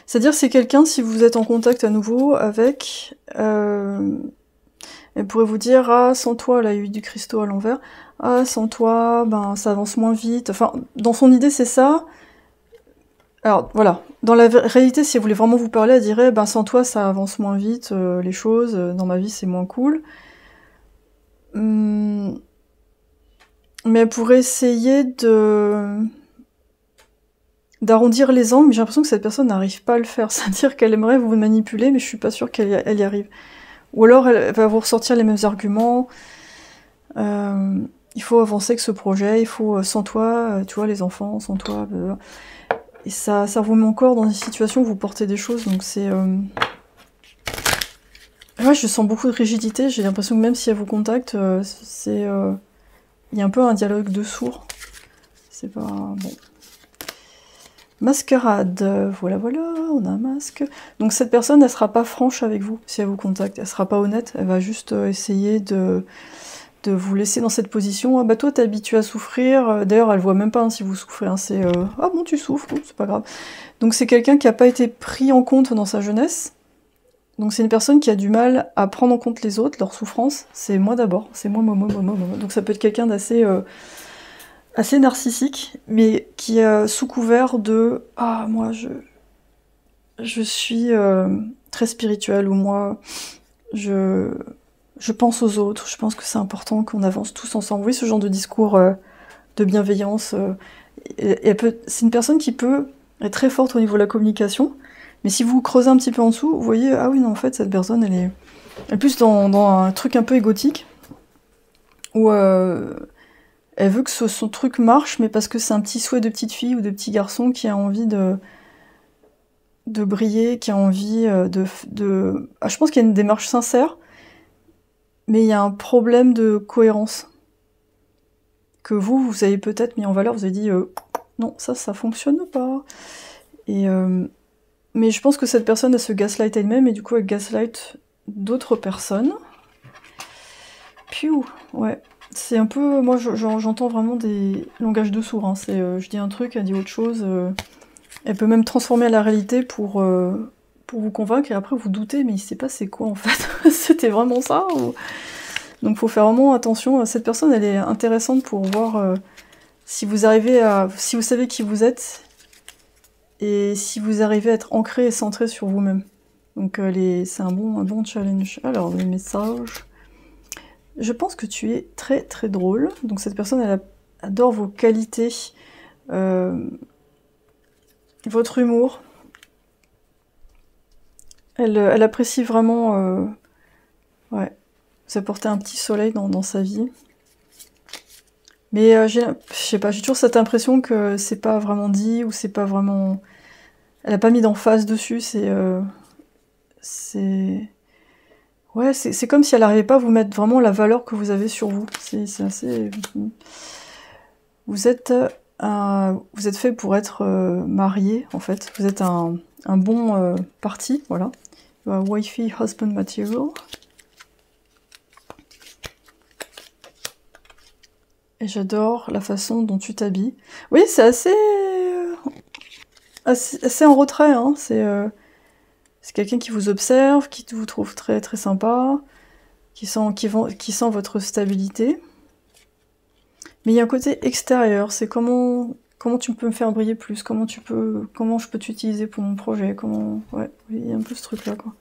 C'est-à-dire, c'est quelqu'un, si vous êtes en contact à nouveau avec... elle pourrait vous dire, ah, sans toi, là, il y a eu du cristaux à l'envers. Ah, sans toi, ben, ça avance moins vite. Enfin, dans son idée, c'est ça. Alors, voilà. Dans la réalité, si elle voulait vraiment vous parler, elle dirait, ben, sans toi, ça avance moins vite, les choses, dans ma vie, c'est moins cool. Mais elle pourrait essayer d'arrondir les angles, mais j'ai l'impression que cette personne n'arrive pas à le faire. C'est-à-dire qu'elle aimerait vous manipuler, mais je suis pas sûre qu'elle y arrive. Ou alors, elle va vous ressortir les mêmes arguments. Il faut avancer avec ce projet, il faut, sans toi, tu vois, les enfants, sans toi... Et ça vous met encore dans des situations où vous portez des choses, donc c'est... Ouais, je sens beaucoup de rigidité, j'ai l'impression que même si elle vous contacte, c'est... Il y a un peu un dialogue de sourds. C'est pas... bon. Mascarade, voilà, on a un masque. Donc cette personne, elle sera pas franche avec vous, si elle vous contacte, elle sera pas honnête, elle va juste essayer de vous laisser dans cette position. Ah bah toi t'es habitué à souffrir, d'ailleurs elle voit même pas hein, si vous souffrez, hein. C'est ah bon tu souffres, c'est pas grave. Donc c'est quelqu'un qui a pas été pris en compte dans sa jeunesse, donc c'est une personne qui a du mal à prendre en compte les autres, leurs souffrances, c'est moi d'abord, c'est moi, donc ça peut être quelqu'un d'assez assez narcissique, mais qui est sous couvert de « Ah, moi je suis très spirituelle » ou « Moi je pense aux autres, je pense que c'est important qu'on avance tous ensemble. » Vous voyez ce genre de discours de bienveillance. C'est une personne qui peut être très forte au niveau de la communication, mais si vous creusez un petit peu en dessous, vous voyez, ah oui, non, en fait, cette personne, elle est plus dans un truc un peu égotique, où elle veut que son truc marche, mais parce que c'est un petit souhait de petite fille ou de petit garçon qui a envie de briller, qui a envie de... Ah, je pense qu'il y a une démarche sincère, mais il y a un problème de cohérence. Que vous avez peut-être mis en valeur, vous avez dit non, ça fonctionne pas. Et, mais je pense que cette personne, elle se gaslight elle-même, et du coup, elle gaslight d'autres personnes. Piou, ouais. C'est un peu... Moi, j'entends vraiment des langages de sourds. Hein. Je dis un truc, elle dit autre chose. Elle peut même transformer la réalité pour vous convaincre, et après vous doutez, mais il s'est passé quoi en fait? C'était vraiment ça ou... Donc faut faire vraiment attention. Cette personne, elle est intéressante pour voir si vous arrivez à... si vous savez qui vous êtes, et si vous arrivez à être ancré et centré sur vous-même. Donc c'est un bon challenge. Alors, les messages... Je pense que tu es très très drôle. Donc cette personne, elle adore vos qualités, votre humour. Elle apprécie vraiment... ouais, vous apportez un petit soleil dans sa vie. Mais je sais pas, j'ai toujours cette impression que c'est pas vraiment dit, ou c'est pas vraiment... Elle a pas mis d'emphase dessus, c'est... Ouais, c'est comme si elle n'arrivait pas à vous mettre vraiment la valeur que vous avez sur vous. C'est assez... Vous êtes fait pour être marié, en fait. Vous êtes un bon parti, voilà. Wifey husband material. Et j'adore la façon dont tu t'habilles. Oui, c'est assez en retrait, hein. C'est quelqu'un qui vous observe, qui vous trouve très très sympa, qui sent votre stabilité. Mais il y a un côté extérieur, c'est comment tu peux me faire briller plus, comment je peux t'utiliser pour mon projet, ouais, il y a un peu ce truc là, quoi.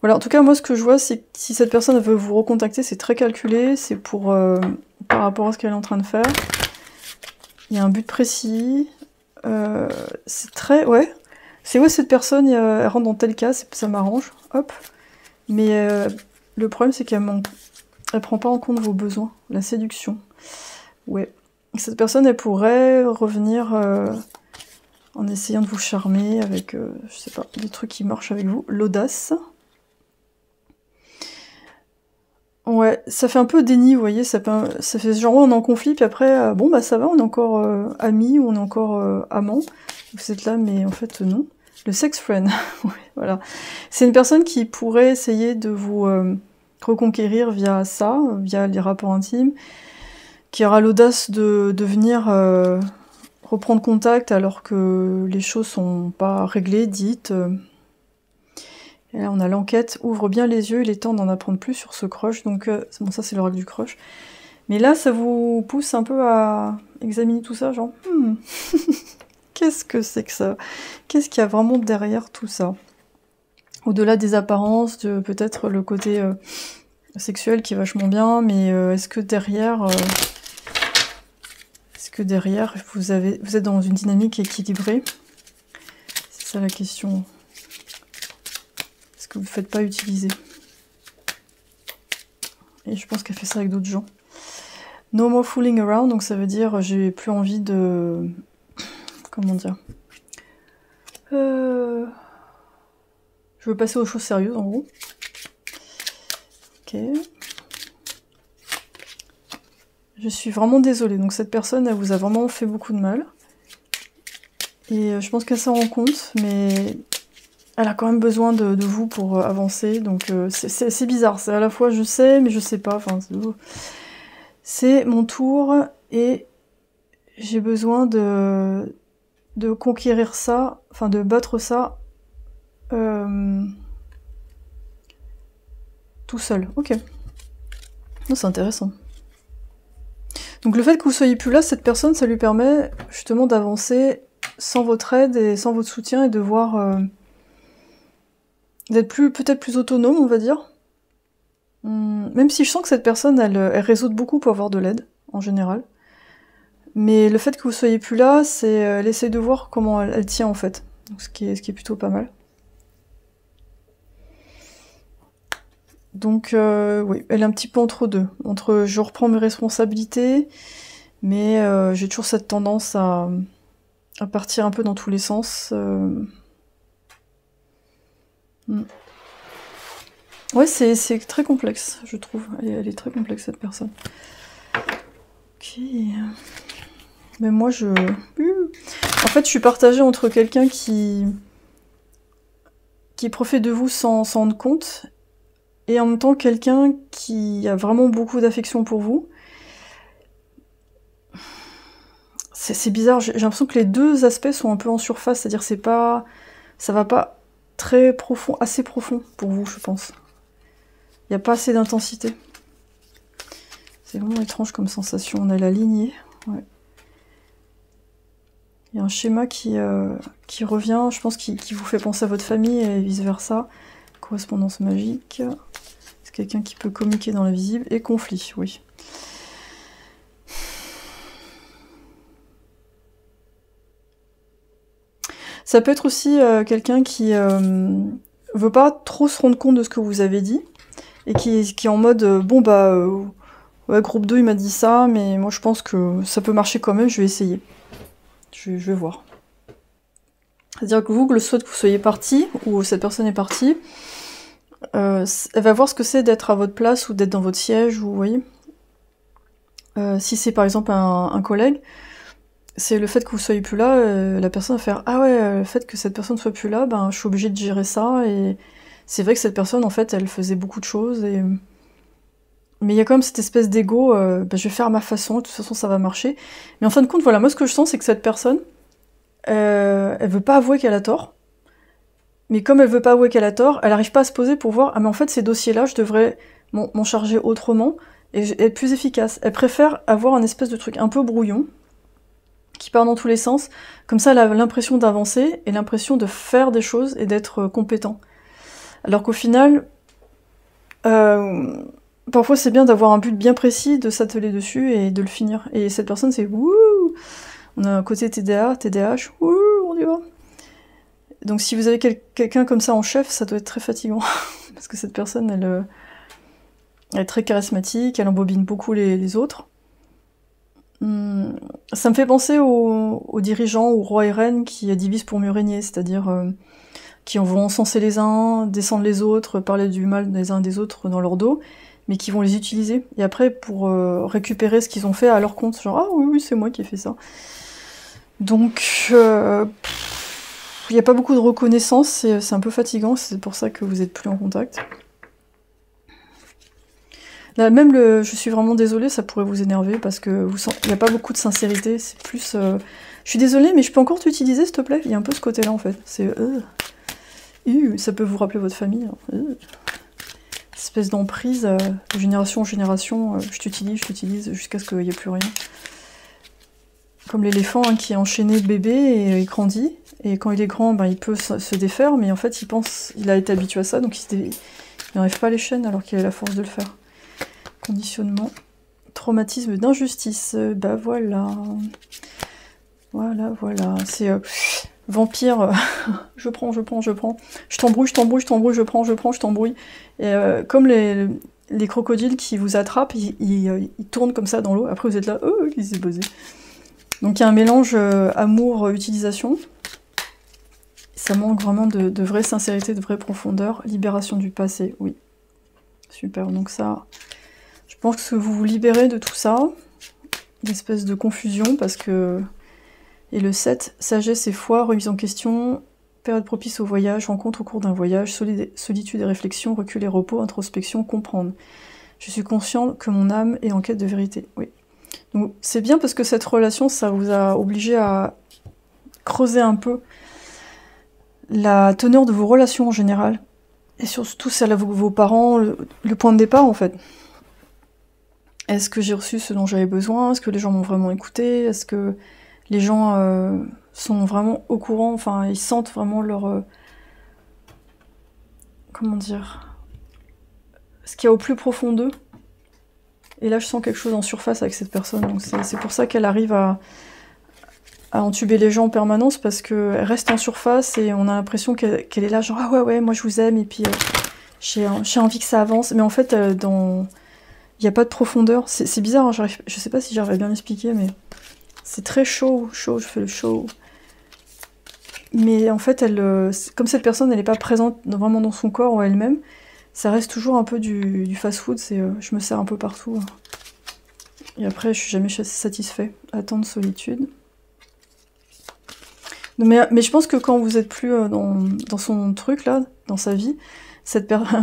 Voilà, en tout cas, moi, ce que je vois, c'est que si cette personne veut vous recontacter, c'est très calculé, c'est pour par rapport à ce qu'elle est en train de faire. Il y a un but précis, c'est très... Ouais, cette personne, elle rentre dans tel cas, ça m'arrange, hop. Mais le problème, c'est qu'elle prend pas en compte vos besoins, la séduction. Ouais. Cette personne, elle pourrait revenir en essayant de vous charmer avec, je sais pas, des trucs qui marchent avec vous. L'audace. Ouais, ça fait un peu déni, vous voyez, ça fait genre on est en conflit, puis après, bon bah ça va, on est encore amis, ou on est encore amants. Vous êtes là, mais en fait non. Le sex friend, ouais, voilà. C'est une personne qui pourrait essayer de vous reconquérir via ça, via les rapports intimes, qui aura l'audace de venir reprendre contact alors que les choses sont pas réglées, dites. Et là, on a l'enquête, ouvre bien les yeux, il est temps d'en apprendre plus sur ce crush, donc bon, ça c'est le rôle du crush. Mais là, ça vous pousse un peu à examiner tout ça, genre, qu'est-ce que c'est que ça? Qu'est-ce qu'il y a vraiment derrière tout ça? Au-delà des apparences, peut-être le côté sexuel qui est vachement bien, mais est-ce que derrière vous êtes dans une dynamique équilibrée? C'est ça la question. Que vous ne faites pas utiliser. Et je pense qu'elle fait ça avec d'autres gens. No more fooling around, donc ça veut dire j'ai plus envie de... Comment dire, je veux passer aux choses sérieuses en gros. Ok. Je suis vraiment désolée, donc cette personne elle vous a vraiment fait beaucoup de mal. Et je pense qu'elle s'en rend compte, mais elle a quand même besoin de vous pour avancer, donc c'est bizarre. C'est à la fois je sais, mais je sais pas. Enfin, c'est mon tour et j'ai besoin de conquérir ça, enfin de battre ça tout seul. Ok. C'est intéressant. Donc le fait que vous soyez plus là, cette personne, ça lui permet justement d'avancer sans votre aide et sans votre soutien et de voir... d'être peut-être plus autonome, on va dire. Même si je sens que cette personne, elle réseaute beaucoup pour avoir de l'aide, en général. Mais le fait que vous soyez plus là, c'est elle essaie de voir comment elle tient, en fait. Donc, ce qui est plutôt pas mal. Donc, oui, elle est un petit peu entre deux. Entre je reprends mes responsabilités, mais j'ai toujours cette tendance à partir un peu dans tous les sens. Ouais, c'est très complexe, je trouve. Elle est très complexe, cette personne. Ok. Mais moi, en fait, je suis partagée entre quelqu'un qui profite de vous sans s'en rendre compte, et en même temps quelqu'un qui a vraiment beaucoup d'affection pour vous. C'est bizarre, j'ai l'impression que les deux aspects sont un peu en surface, c'est-à-dire ça va pas très profond, assez profond pour vous, je pense. Il n'y a pas assez d'intensité. C'est vraiment étrange comme sensation. On a la lignée. Ouais. Il y a un schéma qui revient, je pense, qui vous fait penser à votre famille et vice-versa. Correspondance magique. C'est quelqu'un qui peut communiquer dans l'invisible. Et conflit, oui. Ça peut être aussi quelqu'un qui veut pas trop se rendre compte de ce que vous avez dit. Et qui est en mode, bon bah, ouais, groupe 2 il m'a dit ça, mais moi je pense que ça peut marcher quand même, je vais essayer. Je vais voir. C'est-à-dire que vous, le souhait que vous soyez parti, ou cette personne est partie, elle va voir ce que c'est d'être à votre place ou d'être dans votre siège, ou vous voyez. Si c'est par exemple un collègue, c'est le fait que vous soyez plus là, la personne va faire « Ah ouais, le fait que cette personne soit plus là, ben je suis obligée de gérer ça, et c'est vrai que cette personne, en fait, elle faisait beaucoup de choses, et... Mais il y a quand même cette espèce d'ego, ben, je vais faire à ma façon, de toute façon ça va marcher. » Mais en fin de compte, voilà, moi ce que je sens, c'est que cette personne, elle veut pas avouer qu'elle a tort, mais comme elle veut pas avouer qu'elle a tort, elle arrive pas à se poser pour voir « Ah mais en fait, ces dossiers-là, je devrais m'en charger autrement, et être plus efficace. » Elle préfère avoir un espèce de truc un peu brouillon, qui part dans tous les sens, comme ça elle a l'impression d'avancer, et l'impression de faire des choses, et d'être compétent. Alors qu'au final, parfois c'est bien d'avoir un but bien précis, de s'atteler dessus, et de le finir. Et cette personne c'est « Wouh !» On a un côté TDAH, « Wouh !» on y va. Donc si vous avez quelqu'un comme ça en chef, ça doit être très fatigant. Parce que cette personne, elle est très charismatique, elle embobine beaucoup les autres. Ça me fait penser aux dirigeants, aux rois et reines qui divisent pour mieux régner, c'est-à-dire qui vont encenser les uns, descendre les autres, parler du mal des uns des autres dans leur dos, mais qui vont les utiliser. Et après, pour récupérer ce qu'ils ont fait à leur compte, genre « Ah oui, c'est moi qui ai fait ça ». Donc, il n'y a pas beaucoup de reconnaissance, c'est un peu fatigant, c'est pour ça que vous êtes plus en contact. Là, même je suis vraiment désolée, ça pourrait vous énerver, parce que il n'y a pas beaucoup de sincérité, c'est plus... je suis désolée, mais je peux encore t'utiliser, s'il te plaît? Il y a un peu ce côté-là, en fait. C'est... ça peut vous rappeler votre famille. Espèce d'emprise, de génération en génération, je t'utilise, jusqu'à ce qu'il n'y ait plus rien. Comme l'éléphant hein, qui est enchaîné bébé, et il grandit, et quand il est grand, ben, il peut se défaire, mais en fait, il a été habitué à ça, donc il n'enlève pas les chaînes, alors qu'il a la force de le faire. Conditionnement, traumatisme d'injustice, bah voilà. Voilà. C'est vampire, je prends. Je t'embrouille, je t'embrouille. Et comme les crocodiles qui vous attrapent, ils tournent comme ça dans l'eau, après vous êtes là, oh, qui s'est posé. Donc il y a un mélange amour-utilisation. Ça manque vraiment de vraie sincérité, de vraie profondeur. Libération du passé, oui. Super, donc ça... Je pense que vous vous libérez de tout ça, d'espèce de confusion, parce que... Et le 7, sagesse et foi, remise en question, période propice au voyage, rencontre au cours d'un voyage, solitude et réflexion, recul et repos, introspection, comprendre. Je suis conscient que mon âme est en quête de vérité. Oui. Donc c'est bien parce que cette relation, ça vous a obligé à creuser un peu la teneur de vos relations en général, et surtout celle avec vos parents, le point de départ en fait. Est-ce que j'ai reçu ce dont j'avais besoin? Est-ce que les gens m'ont vraiment écouté? Est-ce que les gens sont vraiment au courant? Enfin, ils sentent vraiment leur... comment dire? Ce qu'il y a au plus profond d'eux. Et là, je sens quelque chose en surface avec cette personne. Donc c'est pour ça qu'elle arrive à entuber les gens en permanence, parce qu'elle reste en surface et on a l'impression qu'elle est là, genre « Ah ouais, moi je vous aime, et puis j'ai envie que ça avance. » Mais en fait, il n'y a pas de profondeur. C'est bizarre, hein, je sais pas si j'arrive à bien l'expliquer, mais c'est très chaud, je fais le show. Mais en fait, comme cette personne, elle n'est pas présente vraiment dans son corps ou elle-même, ça reste toujours un peu du fast-food, c'est je me sers un peu partout. Hein. Et après, je suis jamais satisfait. Attendre solitude. Mais je pense que quand vous êtes plus dans son truc, là, dans sa vie,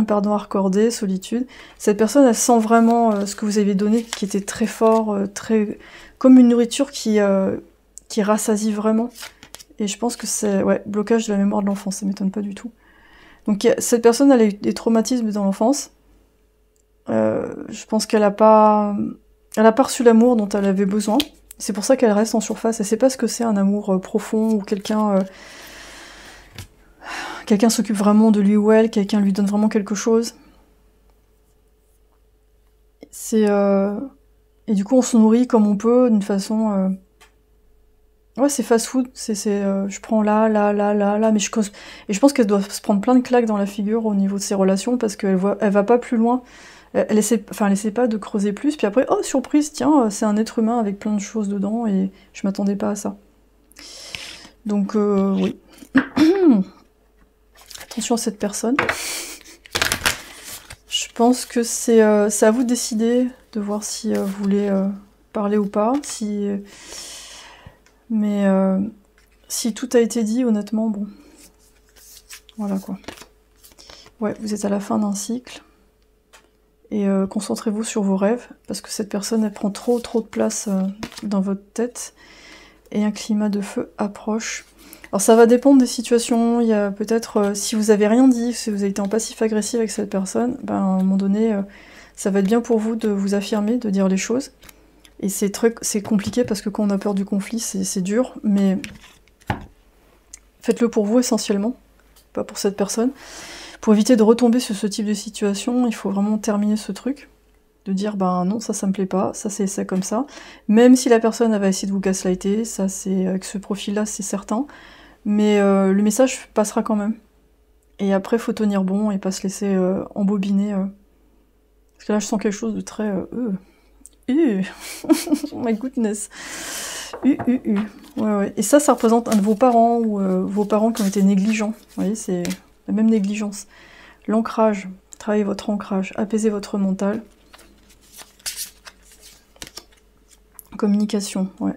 pardon, à recorder, solitude, cette personne, elle sent vraiment ce que vous avez donné, qui était très fort, très comme une nourriture qui rassasie vraiment. Et je pense que c'est blocage de la mémoire de l'enfance, ça m'étonne pas du tout. Donc cette personne, elle a eu des traumatismes dans l'enfance. Je pense qu'elle a pas reçu l'amour dont elle avait besoin. C'est pour ça qu'elle reste en surface. Elle sait pas ce que c'est un amour profond, où quelqu'un s'occupe vraiment de lui ou elle, quelqu'un lui donne vraiment quelque chose. Et du coup, on se nourrit comme on peut, d'une façon... Ouais, c'est fast-food, je prends là, mais et je pense qu'elle doit se prendre plein de claques dans la figure au niveau de ses relations, parce qu'elle va pas plus loin. Elle essaie pas de creuser plus, puis après, oh, surprise, tiens, c'est un être humain avec plein de choses dedans, et je m'attendais pas à ça. Donc, oui. Attention à cette personne. Je pense que c'est à vous de décider, de voir si vous voulez parler ou pas. Mais si tout a été dit, honnêtement, bon. Voilà quoi. Ouais, vous êtes à la fin d'un cycle. Et concentrez-vous sur vos rêves, parce que cette personne, elle prend trop de place dans votre tête. Et un climat de feu approche. Alors ça va dépendre des situations, il y a peut-être, si vous avez rien dit, si vous avez été en passif-agressif avec cette personne, ben, à un moment donné, ça va être bien pour vous de vous affirmer, de dire les choses. Et c'est compliqué parce que quand on a peur du conflit, c'est dur, mais faites-le pour vous essentiellement, pas pour cette personne. Pour éviter de retomber sur ce type de situation, il faut vraiment terminer ce truc, de dire ben non, ça me plaît pas, ça c'est ça comme ça. Même si la personne va essayer de vous gaslighter, ça c'est avec ce profil-là, c'est certain. Mais le message passera quand même. Et après, faut tenir bon et pas se laisser embobiner. Parce que là, je sens quelque chose de très... Oh my goodness. Ouais. Et ça représente un de vos parents ou vos parents qui ont été négligents. Vous voyez, c'est la même négligence. L'ancrage. Travaillez votre ancrage. Apaisez votre mental. Communication, ouais.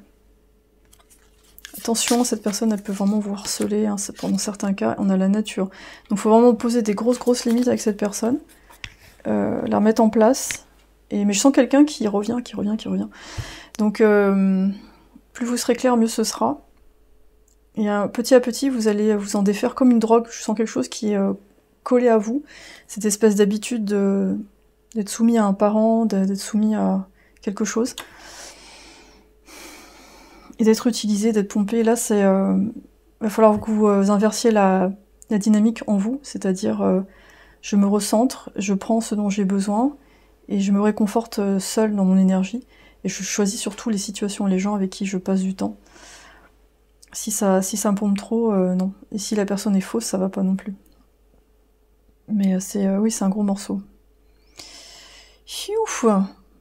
Attention, cette personne, elle peut vraiment vous harceler, hein, pendant certains cas, on a la nature. Donc il faut vraiment poser des grosses limites avec cette personne, la remettre en place, mais je sens quelqu'un qui revient. Donc plus vous serez clair, mieux ce sera. Et petit à petit, vous allez vous en défaire comme une drogue, je sens quelque chose qui est collé à vous, cette espèce d'habitude d'être soumis à un parent, d'être soumis à quelque chose. Et d'être utilisé, d'être pompé, là, c'est... va falloir que vous inversiez la dynamique en vous, c'est-à-dire je me recentre, je prends ce dont j'ai besoin, et je me réconforte seule dans mon énergie, et je choisis surtout les situations, les gens avec qui je passe du temps. Si ça me pompe trop, non. Et si la personne est fausse, ça va pas non plus. Mais oui, c'est un gros morceau. Ouf.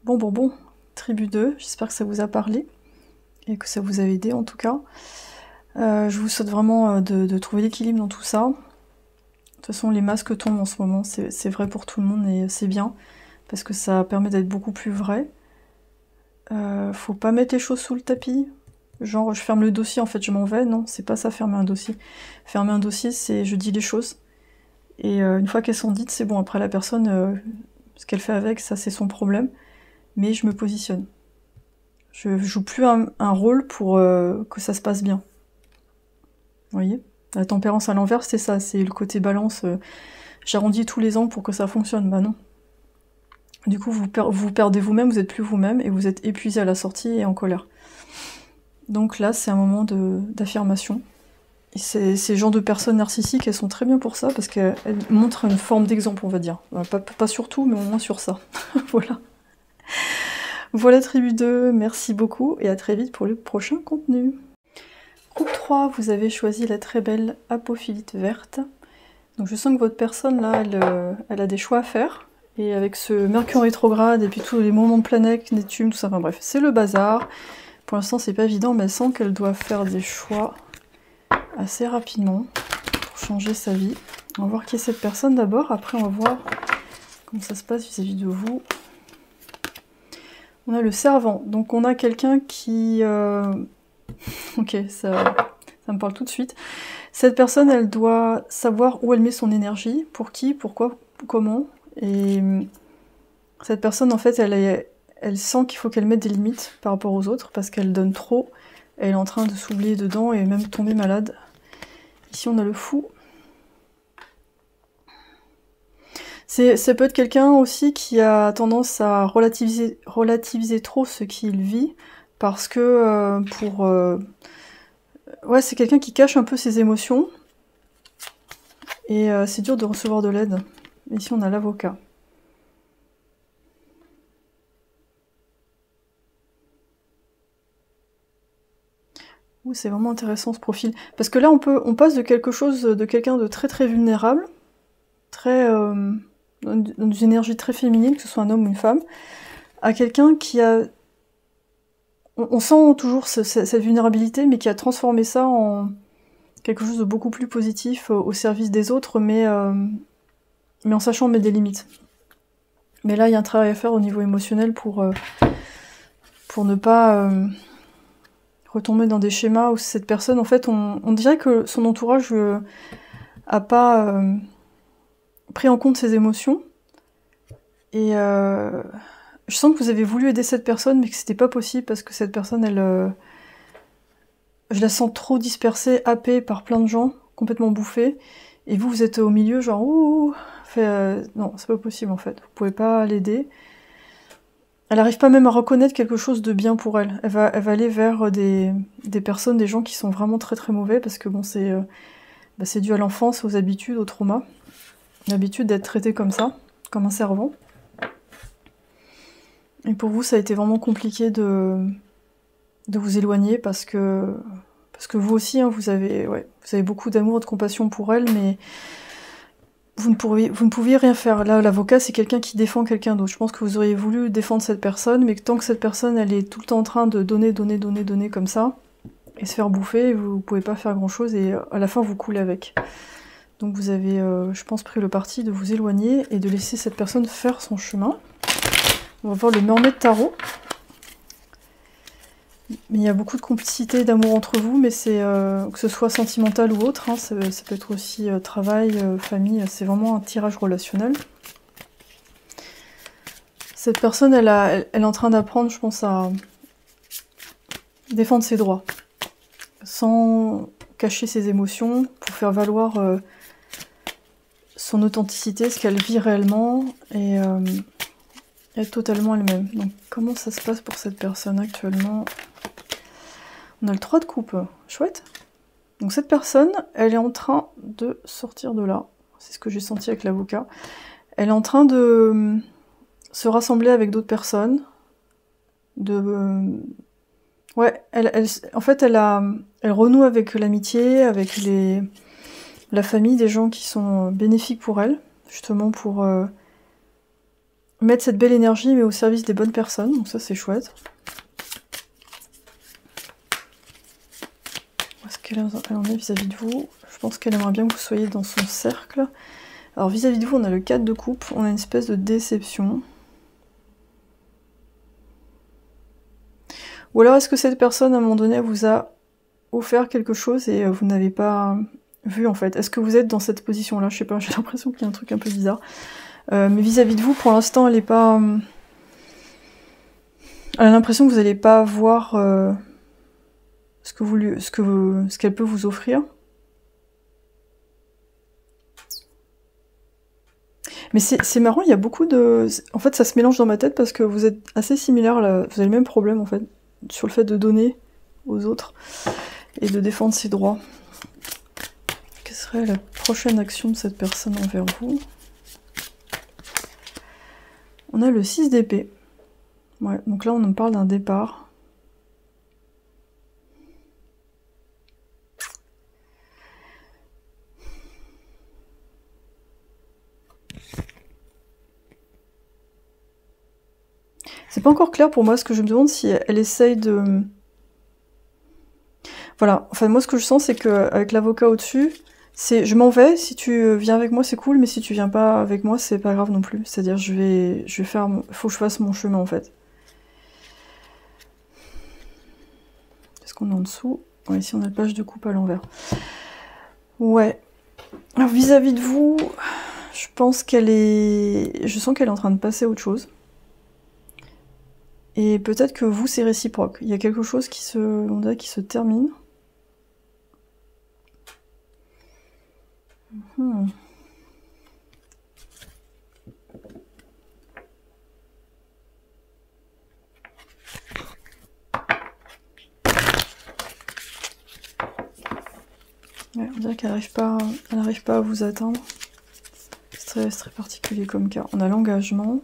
Bon. Tribu 2, j'espère que ça vous a parlé. Et que ça vous a aidé en tout cas. Je vous souhaite vraiment de trouver l'équilibre dans tout ça. De toute façon, les masques tombent en ce moment, c'est vrai pour tout le monde et c'est bien, parce que ça permet d'être beaucoup plus vrai. Faut pas mettre les choses sous le tapis. Genre, je ferme le dossier, en fait, je m'en vais. Non, c'est pas ça, fermer un dossier. Fermer un dossier, c'est je dis les choses. Et une fois qu'elles sont dites, c'est bon. Après, la personne, ce qu'elle fait avec, ça, c'est son problème. Mais je me positionne. Je joue plus un rôle pour que ça se passe bien. Vous voyez? La tempérance à l'envers, c'est ça, c'est le côté balance. J'arrondis tous les angles pour que ça fonctionne. Bah non. Du coup, vous perdez vous-même, vous êtes plus vous-même, et vous êtes épuisé à la sortie et en colère. Donc là, c'est un moment d'affirmation. Et ces genres de personnes narcissiques, elles sont très bien pour ça, parce qu'elles montrent une forme d'exemple, on va dire. Pas sur tout, mais au moins sur ça. Voilà. Voilà Tribu 2, merci beaucoup et à très vite pour le prochain contenu. Groupe 3, vous avez choisi la très belle apophilite verte. Donc je sens que votre personne là, elle a des choix à faire. Et avec ce Mercure rétrograde et puis tous les mouvements de planète, Neptune, tout ça, enfin bref, c'est le bazar. Pour l'instant c'est pas évident, mais elle sent qu'elle doit faire des choix assez rapidement pour changer sa vie. On va voir qui est cette personne d'abord, après on va voir comment ça se passe vis-à-vis de vous. On a le servant, donc on a quelqu'un qui... Ok, ça me parle tout de suite. Cette personne, elle doit savoir où elle met son énergie, pour qui, pourquoi, comment. Et cette personne, en fait, elle sent qu'il faut qu'elle mette des limites par rapport aux autres, parce qu'elle donne trop. Elle est en train de s'oublier dedans et même tomber malade. Ici, on a le fou. Ça peut être quelqu'un aussi qui a tendance à relativiser trop ce qu'il vit, parce que ouais, c'est quelqu'un qui cache un peu ses émotions, et c'est dur de recevoir de l'aide. Ici, on a l'avocat. C'est vraiment intéressant ce profil. Parce que là, on passe de quelque chose, de quelqu'un de très très vulnérable, très... dans une énergie très féminine, que ce soit un homme ou une femme, à quelqu'un qui a... On sent toujours cette vulnérabilité, mais qui a transformé ça en quelque chose de beaucoup plus positif au service des autres, mais en sachant mettre des limites. Mais là, il y a un travail à faire au niveau émotionnel pour ne pas retomber dans des schémas où cette personne, en fait, on dirait que son entourage a pas pris en compte ses émotions. Et je sens que vous avez voulu aider cette personne, mais que c'était pas possible parce que cette personne, je la sens trop dispersée, happée par plein de gens, complètement bouffée. Et vous êtes au milieu, genre ouh, non, c'est pas possible en fait. Vous pouvez pas l'aider. Elle arrive pas même à reconnaître quelque chose de bien pour elle. Elle va aller vers des personnes, des gens qui sont vraiment très très mauvais parce que bon, c'est dû à l'enfance, aux habitudes, au trauma. L'habitude d'être traité comme ça, comme un servant. Et pour vous, ça a été vraiment compliqué de vous éloigner parce que vous aussi, hein, vous avez beaucoup d'amour et de compassion pour elle, mais vous ne pouviez rien faire. Là, l'avocat, c'est quelqu'un qui défend quelqu'un d'autre. Je pense que vous auriez voulu défendre cette personne, mais que tant que cette personne, elle est tout le temps en train de donner comme ça, et se faire bouffer, vous pouvez pas faire grand-chose, et à la fin, vous coulez avec. Donc vous avez, je pense, pris le parti de vous éloigner et de laisser cette personne faire son chemin. On va voir le Mermaid Tarot. Mais il y a beaucoup de complicité et d'amour entre vous, mais c'est que ce soit sentimental ou autre, hein, ça peut être aussi travail, famille, c'est vraiment un tirage relationnel. Cette personne, elle est en train d'apprendre, je pense, à défendre ses droits, sans cacher ses émotions, pour faire valoir son authenticité, ce qu'elle vit réellement, et être totalement elle-même. Donc comment ça se passe pour cette personne actuellement ? On a le 3 de coupe, chouette. Donc cette personne, elle est en train de sortir de là. C'est ce que j'ai senti avec l'avocat. Elle est en train de se rassembler avec d'autres personnes. Ouais, en fait, elle renoue avec l'amitié, avec la famille, des gens qui sont bénéfiques pour elle, justement pour mettre cette belle énergie, mais au service des bonnes personnes. Donc ça, c'est chouette. Est-ce qu'elle en est vis-à-vis de vous? Je pense qu'elle aimerait bien que vous soyez dans son cercle. Alors vis-à-vis de vous, on a le 4 de coupe, on a une espèce de déception. Ou alors est-ce que cette personne, à un moment donné, vous a offert quelque chose et vous n'avez pas vu en fait? Est-ce que vous êtes dans cette position-là? Je sais pas, j'ai l'impression qu'il y a un truc un peu bizarre. Mais vis-à-vis de vous, pour l'instant, elle est pas... Elle a l'impression que vous n'allez pas voir ce qu'elle peut vous offrir. Mais c'est marrant, il y a beaucoup de... En fait, ça se mélange dans ma tête parce que vous êtes assez similaires, là. Vous avez le même problème, en fait, sur le fait de donner aux autres et de défendre ses droits. Quelle serait la prochaine action de cette personne envers vous? On a le 6 d'épée. Ouais, donc là, on nous parle d'un départ. C'est pas encore clair pour moi, ce que je me demande si elle essaye de... Voilà, enfin moi ce que je sens c'est qu'avec l'avocat au-dessus, c'est je m'en vais, si tu viens avec moi c'est cool, mais si tu viens pas avec moi c'est pas grave non plus. C'est-à-dire je vais faire... Faut que je fasse mon chemin en fait. Qu'est-ce qu'on a en dessous? Ouais, ici on a le page de coupe à l'envers. Ouais. Alors vis-à-vis de vous, je pense qu'elle est... Je sens qu'elle est en train de passer à autre chose. Et peut-être que vous, c'est réciproque. Il y a quelque chose qui se termine. Ouais, on dirait qu'elle n'arrive pas à vous atteindre. C'est très particulier comme cas. On a l'engagement.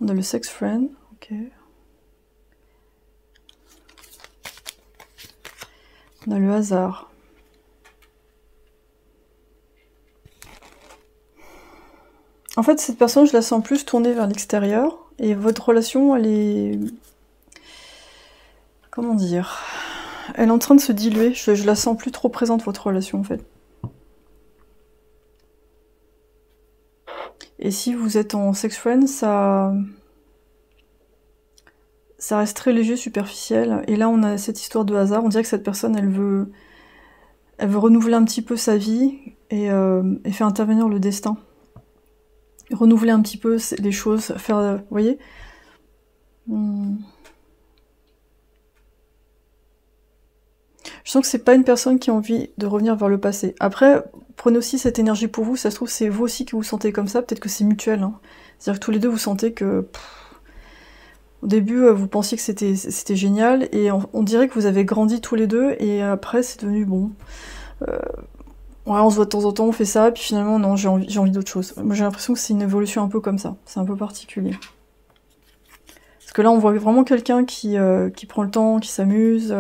On a le sex friend, ok. On a le hasard. En fait, cette personne, je la sens plus tournée vers l'extérieur. Et votre relation, elle est... Comment dire? Elle est en train de se diluer, je la sens plus trop présente, votre relation, en fait. Et si vous êtes en sex friend, ça reste très léger, superficiel. Et là, on a cette histoire de hasard. On dirait que cette personne, elle veut renouveler un petit peu sa vie et faire intervenir le destin. Renouveler un petit peu les choses, faire... vous voyez? Je sens que c'est pas une personne qui a envie de revenir vers le passé. Après, prenez aussi cette énergie pour vous. Ça se trouve, c'est vous aussi qui vous sentez comme ça. Peut-être que c'est mutuel. Hein. C'est-à-dire que tous les deux, vous sentez que... au début, vous pensiez que c'était génial. Et on dirait que vous avez grandi tous les deux. Et après, c'est devenu bon... ouais, on se voit de temps en temps, on fait ça, puis finalement, non, j'ai envie d'autre chose. Moi, j'ai l'impression que c'est une évolution un peu comme ça. C'est un peu particulier. Parce que là, on voit vraiment quelqu'un qui prend le temps, qui s'amuse.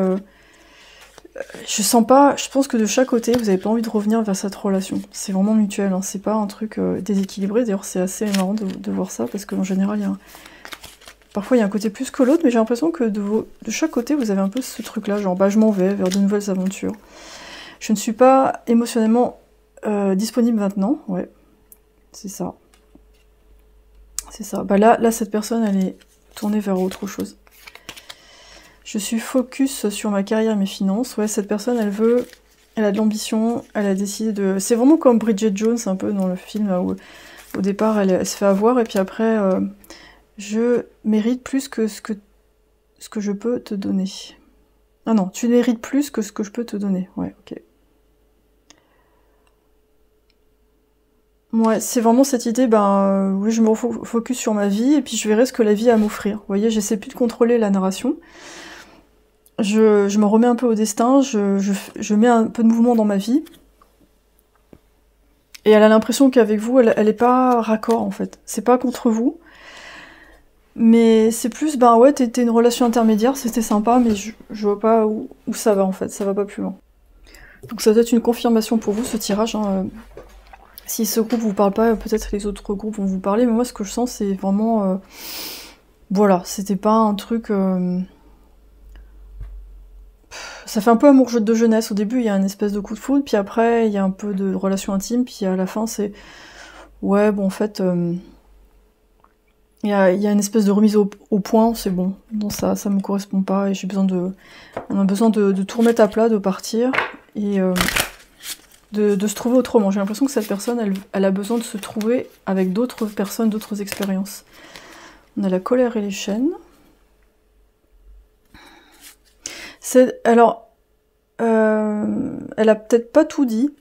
Je sens pas... Je pense que de chaque côté, vous avez pas envie de revenir vers cette relation. C'est vraiment mutuel, hein. C'est pas un truc déséquilibré. D'ailleurs, c'est assez marrant de voir ça, parce qu'en général, parfois, il y a un côté plus que l'autre, mais j'ai l'impression que de chaque côté, vous avez un peu ce truc-là, genre, bah, je m'en vais vers de nouvelles aventures. Je ne suis pas émotionnellement disponible maintenant, ouais, c'est ça. C'est ça. Bah là, cette personne, elle est tournée vers autre chose. Je suis focus sur ma carrière et mes finances. Ouais, cette personne, elle a de l'ambition, elle a décidé de... C'est vraiment comme Bridget Jones, un peu, dans le film, où au départ, elle se fait avoir, et puis après, je mérite plus que ce que je peux te donner. Ah non, tu mérites plus que ce que je peux te donner. Ouais, ok. Ouais, c'est vraiment cette idée, oui, je me focus sur ma vie, et puis je verrai ce que la vie a à m'offrir. Vous voyez, j'essaie plus de contrôler la narration. Je me remets un peu au destin, je mets un peu de mouvement dans ma vie. Et elle a l'impression qu'avec vous, elle est pas raccord, en fait. C'est pas contre vous. Mais c'est plus, ouais, t'étais une relation intermédiaire, c'était sympa, mais je vois pas où ça va, en fait. Ça va pas plus loin. Donc ça doit être une confirmation pour vous, ce tirage, hein. Si ce groupe vous parle pas, peut-être les autres groupes vont vous parler, mais moi ce que je sens c'est vraiment... voilà, c'était pas un truc... Ça fait un peu amour de jeunesse, au début il y a une espèce de coup de foudre, puis après il y a un peu de relation intime, puis à la fin c'est... Ouais, bon en fait... il y a une espèce de remise au point, c'est bon, non ça me correspond pas, et j'ai besoin de... On a besoin de tout remettre à plat, de partir, et... de se trouver autrement. J'ai l'impression que cette personne, elle a besoin de se trouver avec d'autres personnes, d'autres expériences. On a la colère et les chaînes. Alors, elle a peut-être pas tout dit,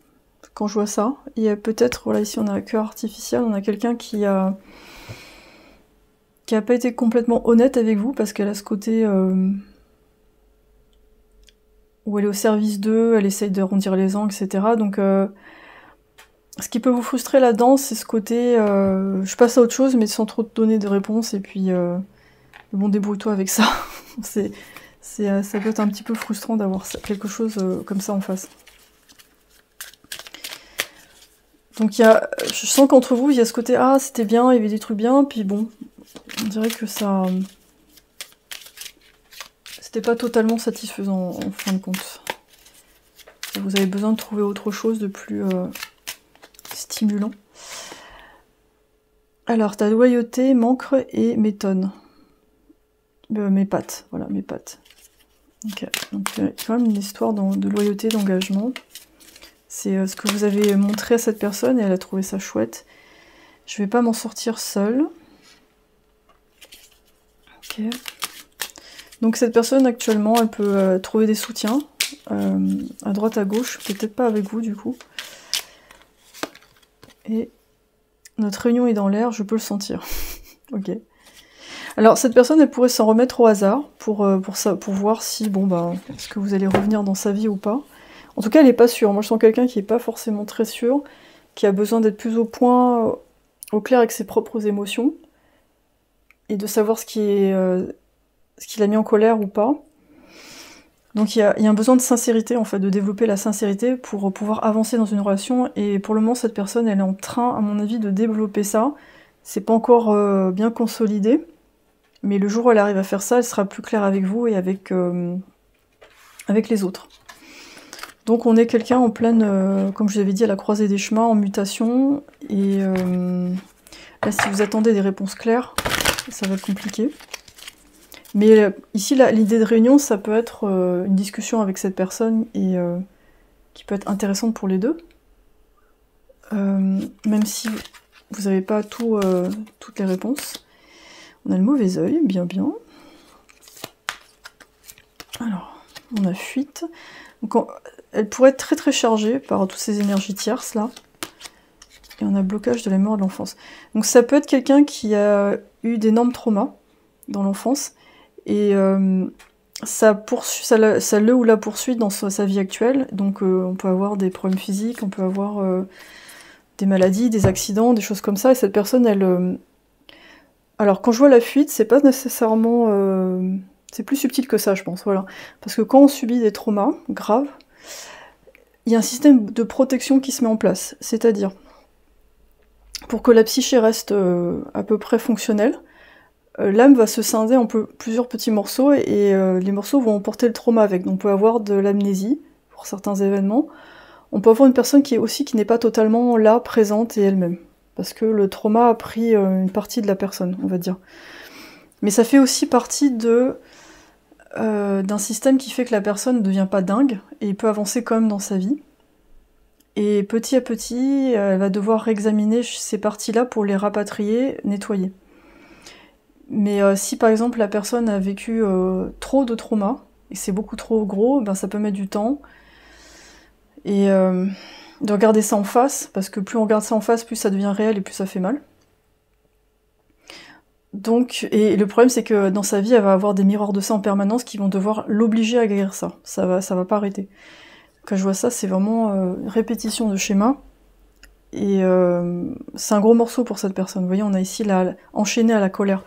quand je vois ça. Il y a peut-être, voilà, ici on a un cœur artificiel, on a quelqu'un qui a pas été complètement honnête avec vous, parce qu'elle a ce côté... où elle est au service d'eux, elle essaye d'arrondir les angles, etc. Donc, ce qui peut vous frustrer là-dedans, c'est ce côté je passe à autre chose, mais sans trop te donner de réponse, et puis bon, débrouille-toi avec ça. Ça peut être un petit peu frustrant d'avoir quelque chose comme ça en face. Donc je sens qu'entre vous, il y a ce côté ah c'était bien, il y avait des trucs bien, puis bon, on dirait que ça... C'était pas totalement satisfaisant en fin de compte. Vous avez besoin de trouver autre chose de plus stimulant. Alors, t'as loyauté, mancre et m'étonne. Mes pattes, voilà, mes pattes. Ok, donc il y a quand même une histoire de loyauté, d'engagement. C'est ce que vous avez montré à cette personne et elle a trouvé ça chouette. Je vais pas m'en sortir seule. Ok. Donc cette personne actuellement, elle peut trouver des soutiens à droite, à gauche, peut-être pas avec vous du coup. Et notre réunion est dans l'air, je peux le sentir. Ok. Alors cette personne, elle pourrait s'en remettre au hasard pour voir si, est-ce que vous allez revenir dans sa vie ou pas. En tout cas, elle est pas sûre. Moi, je sens quelqu'un qui est pas forcément très sûr, qui a besoin d'être plus au point, au clair avec ses propres émotions, et de savoir ce qui l'a mis en colère ou pas. Donc il y a un besoin de sincérité, en fait, de développer la sincérité pour pouvoir avancer dans une relation, et pour le moment, cette personne, elle est en train, à mon avis, de développer ça. C'est pas encore bien consolidé. Mais le jour où elle arrive à faire ça, elle sera plus claire avec vous et avec les autres. Donc on est quelqu'un en pleine, comme je vous avais dit, à la croisée des chemins, en mutation. Et là, si vous attendez des réponses claires, ça va être compliqué. Mais ici, l'idée de réunion, ça peut être une discussion avec cette personne et qui peut être intéressante pour les deux. Même si vous n'avez pas toutes les réponses. On a le mauvais œil, bien bien. Alors, on a fuite. Donc elle pourrait être très très chargée par toutes ces énergies tierces là. Et on a blocage de la mémoire de l'enfance. Donc ça peut être quelqu'un qui a eu d'énormes traumas dans l'enfance. Et ça le ou la poursuit dans sa vie actuelle. Donc on peut avoir des problèmes physiques, on peut avoir des maladies, des accidents, des choses comme ça. Et cette personne, elle... Alors quand je vois la fuite, c'est pas nécessairement... c'est plus subtil que ça, je pense, voilà. Parce que quand on subit des traumas graves, il y a un système de protection qui se met en place. C'est-à-dire, pour que la psyché reste à peu près fonctionnelle, l'âme va se scinder en plusieurs petits morceaux et les morceaux vont emporter le trauma avec. Donc on peut avoir de l'amnésie pour certains événements. On peut avoir une personne qui n'est pas totalement là, présente et elle-même. Parce que le trauma a pris une partie de la personne, on va dire. Mais ça fait aussi partie d'un système qui fait que la personne ne devient pas dingue et peut avancer quand même dans sa vie. Et petit à petit, elle va devoir réexaminer ces parties-là pour les rapatrier, nettoyer. Mais si par exemple la personne a vécu trop de traumas, et c'est beaucoup trop gros, ben ça peut mettre du temps. Et de regarder ça en face, parce que plus on regarde ça en face, plus ça devient réel et plus ça fait mal. Donc, et le problème c'est que dans sa vie, elle va avoir des miroirs de ça en permanence qui vont devoir l'obliger à guérir ça. Ça va pas arrêter. Quand je vois ça, c'est vraiment une répétition de schéma. Et c'est un gros morceau pour cette personne. Vous voyez, on a ici enchaîné à la colère.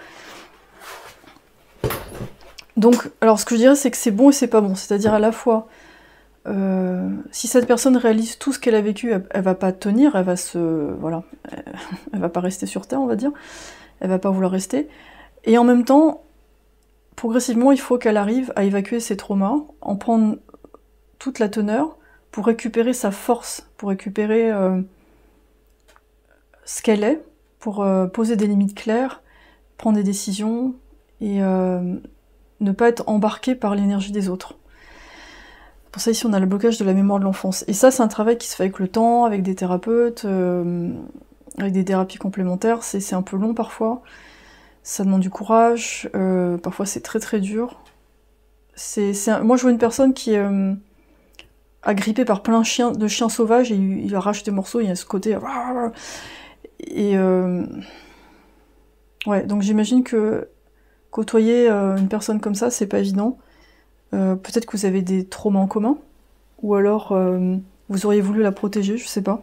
Donc, alors ce que je dirais, c'est que c'est bon et c'est pas bon. C'est-à-dire à la fois, si cette personne réalise tout ce qu'elle a vécu, elle va pas tenir, elle va voilà, elle va pas rester sur Terre, on va dire. Elle va pas vouloir rester. Et en même temps, progressivement, il faut qu'elle arrive à évacuer ses traumas, en prendre toute la teneur, pour récupérer sa force, pour récupérer ce qu'elle est, pour poser des limites claires, prendre des décisions, et ne pas être embarquée par l'énergie des autres. Pour ça, ici, on a le blocage de la mémoire de l'enfance. Et ça, c'est un travail qui se fait avec le temps, avec des thérapeutes, avec des thérapies complémentaires. C'est un peu long parfois. Ça demande du courage. Parfois, c'est très très dur. Moi, je vois une personne qui est agrippée par plein de chiens sauvages et il arrache des morceaux. Il y a ce côté... Et... ouais, donc j'imagine que côtoyer une personne comme ça, c'est pas évident. Peut-être que vous avez des traumas en commun, ou alors vous auriez voulu la protéger, je sais pas.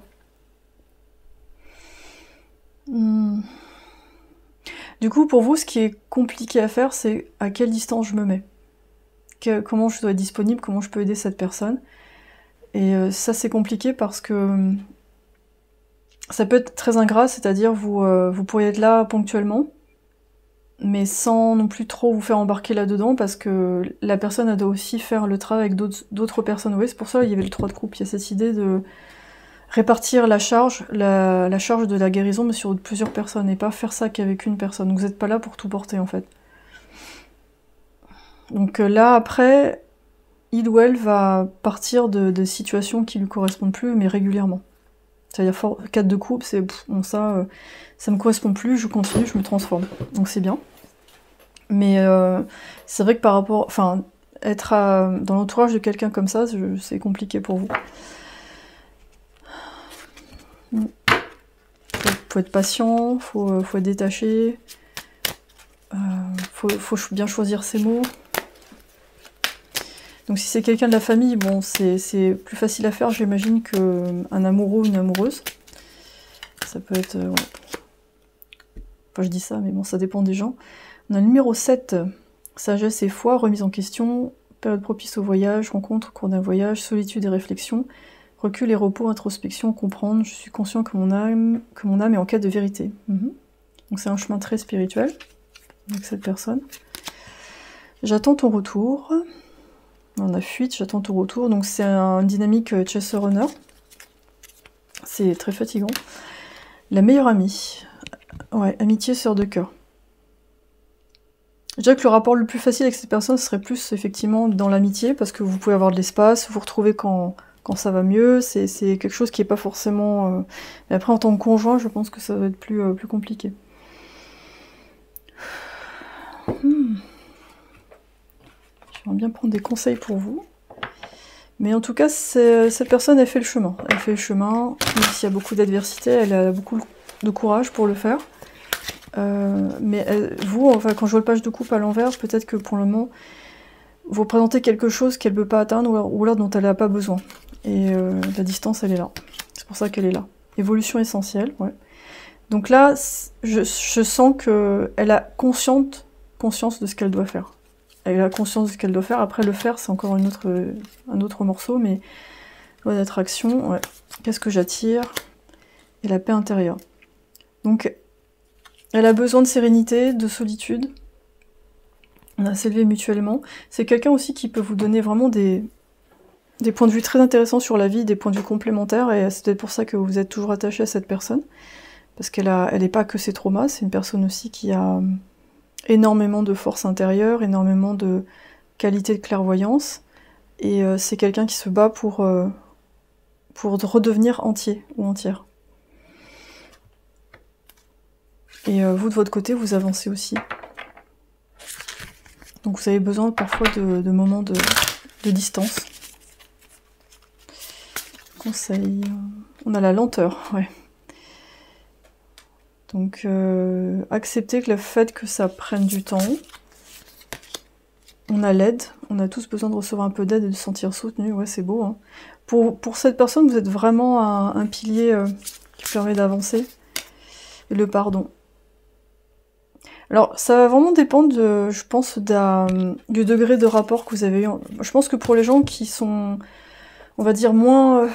Du coup, pour vous, ce qui est compliqué à faire, c'est à quelle distance je me mets. Comment je dois être disponible, comment je peux aider cette personne. Et ça, c'est compliqué parce que ça peut être très ingrat, c'est-à-dire vous pourriez être là ponctuellement, mais sans non plus trop vous faire embarquer là-dedans, parce que la personne elle doit aussi faire le travail avec d'autres personnes. Oui, c'est pour ça qu'il y avait le 3 de coupe, il y a cette idée de répartir la charge de la guérison, mais sur plusieurs personnes, et pas faire ça qu'avec une personne. Vous n'êtes pas là pour tout porter, en fait. Donc là, après, il ou elle va partir de situations qui lui correspondent plus, mais régulièrement. C'est-à-dire 4 de coupe, c'est bon, ça me correspond plus, je continue, je me transforme. Donc c'est bien. Mais c'est vrai que par rapport... Enfin, être dans l'entourage de quelqu'un comme ça, c'est compliqué pour vous. Faut être patient, faut être détaché, faut bien choisir ses mots. Donc si c'est quelqu'un de la famille, bon, c'est plus facile à faire, j'imagine, qu'un amoureux ou une amoureuse. Ça peut être... ouais. Enfin, je dis ça, mais bon, ça dépend des gens. On a le numéro 7, sagesse et foi, remise en question, période propice au voyage, rencontre au cours d'un voyage, solitude et réflexion, recul et repos, introspection, comprendre, je suis conscient que mon âme est en quête de vérité. Donc c'est un chemin très spirituel. avec cette personne. J'attends ton retour. On a fuite, j'attends ton retour. Donc c'est un dynamique chaser-runner. C'est très fatigant. La meilleure amie. Ouais, amitié, sœur de cœur. Je dirais que le rapport le plus facile avec cette personne serait plus effectivement dans l'amitié, parce que vous pouvez avoir de l'espace, vous retrouvez quand ça va mieux, c'est quelque chose qui n'est pas forcément... Mais après, en tant que conjoint, je pense que ça va être plus compliqué. J'aimerais bien prendre des conseils pour vous. Mais en tout cas, cette personne, elle fait le chemin. Elle fait le chemin, même s'il y a beaucoup d'adversité, elle a beaucoup de courage pour le faire. Mais vous, enfin, quand je vois le page de coupe à l'envers, peut-être que pour le moment, vous représentez quelque chose qu'elle ne peut pas atteindre ou là dont elle n'a pas besoin. Et la distance, elle est là. C'est pour ça qu'elle est là. Évolution essentielle, ouais. Donc là, je sens qu'elle a conscience de ce qu'elle doit faire. Elle a conscience de ce qu'elle doit faire. Après, le faire, c'est encore un autre morceau, mais loi d'attraction, ouais. Qu'est-ce que j'attire? Et la paix intérieure. Donc, elle a besoin de sérénité, de solitude. On a s'élevé mutuellement. C'est quelqu'un aussi qui peut vous donner vraiment des points de vue très intéressants sur la vie, des points de vue complémentaires, et c'est peut-être pour ça que vous êtes toujours attaché à cette personne. Parce qu'elle n'est pas que ses traumas, c'est une personne aussi qui a énormément de force intérieure, énormément de qualité de clairvoyance, et c'est quelqu'un qui se bat pour redevenir entier ou entière. Et vous, de votre côté, vous avancez aussi. Donc vous avez besoin parfois de moments de distance. Conseil. On a la lenteur, ouais. Donc accepter que le fait que ça prenne du temps. On a l'aide. On a tous besoin de recevoir un peu d'aide et de se sentir soutenu. Ouais, c'est beau. Hein. Pour cette personne, vous êtes vraiment un pilier qui permet d'avancer. Et le pardon. Alors, ça va vraiment dépendre, je pense, du degré de rapport que vous avez eu. Je pense que pour les gens qui sont, on va dire, moins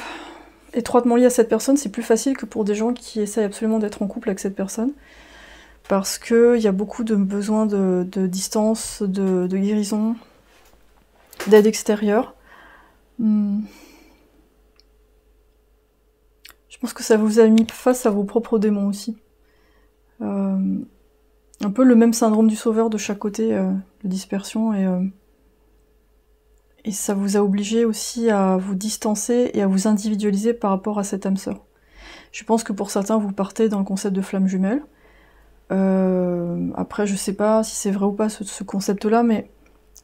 étroitement liés à cette personne, c'est plus facile que pour des gens qui essayent absolument d'être en couple avec cette personne. Parce qu'il y a beaucoup de besoins de distance, de guérison, d'aide extérieure. Je pense que ça vous a mis face à vos propres démons aussi. Un peu le même syndrome du sauveur de chaque côté, de dispersion, et ça vous a obligé aussi à vous distancer et à vous individualiser par rapport à cette âme sœur. Je pense que pour certains, vous partez dans le concept de flamme jumelle. Après, je sais pas si c'est vrai ou pas ce concept-là, mais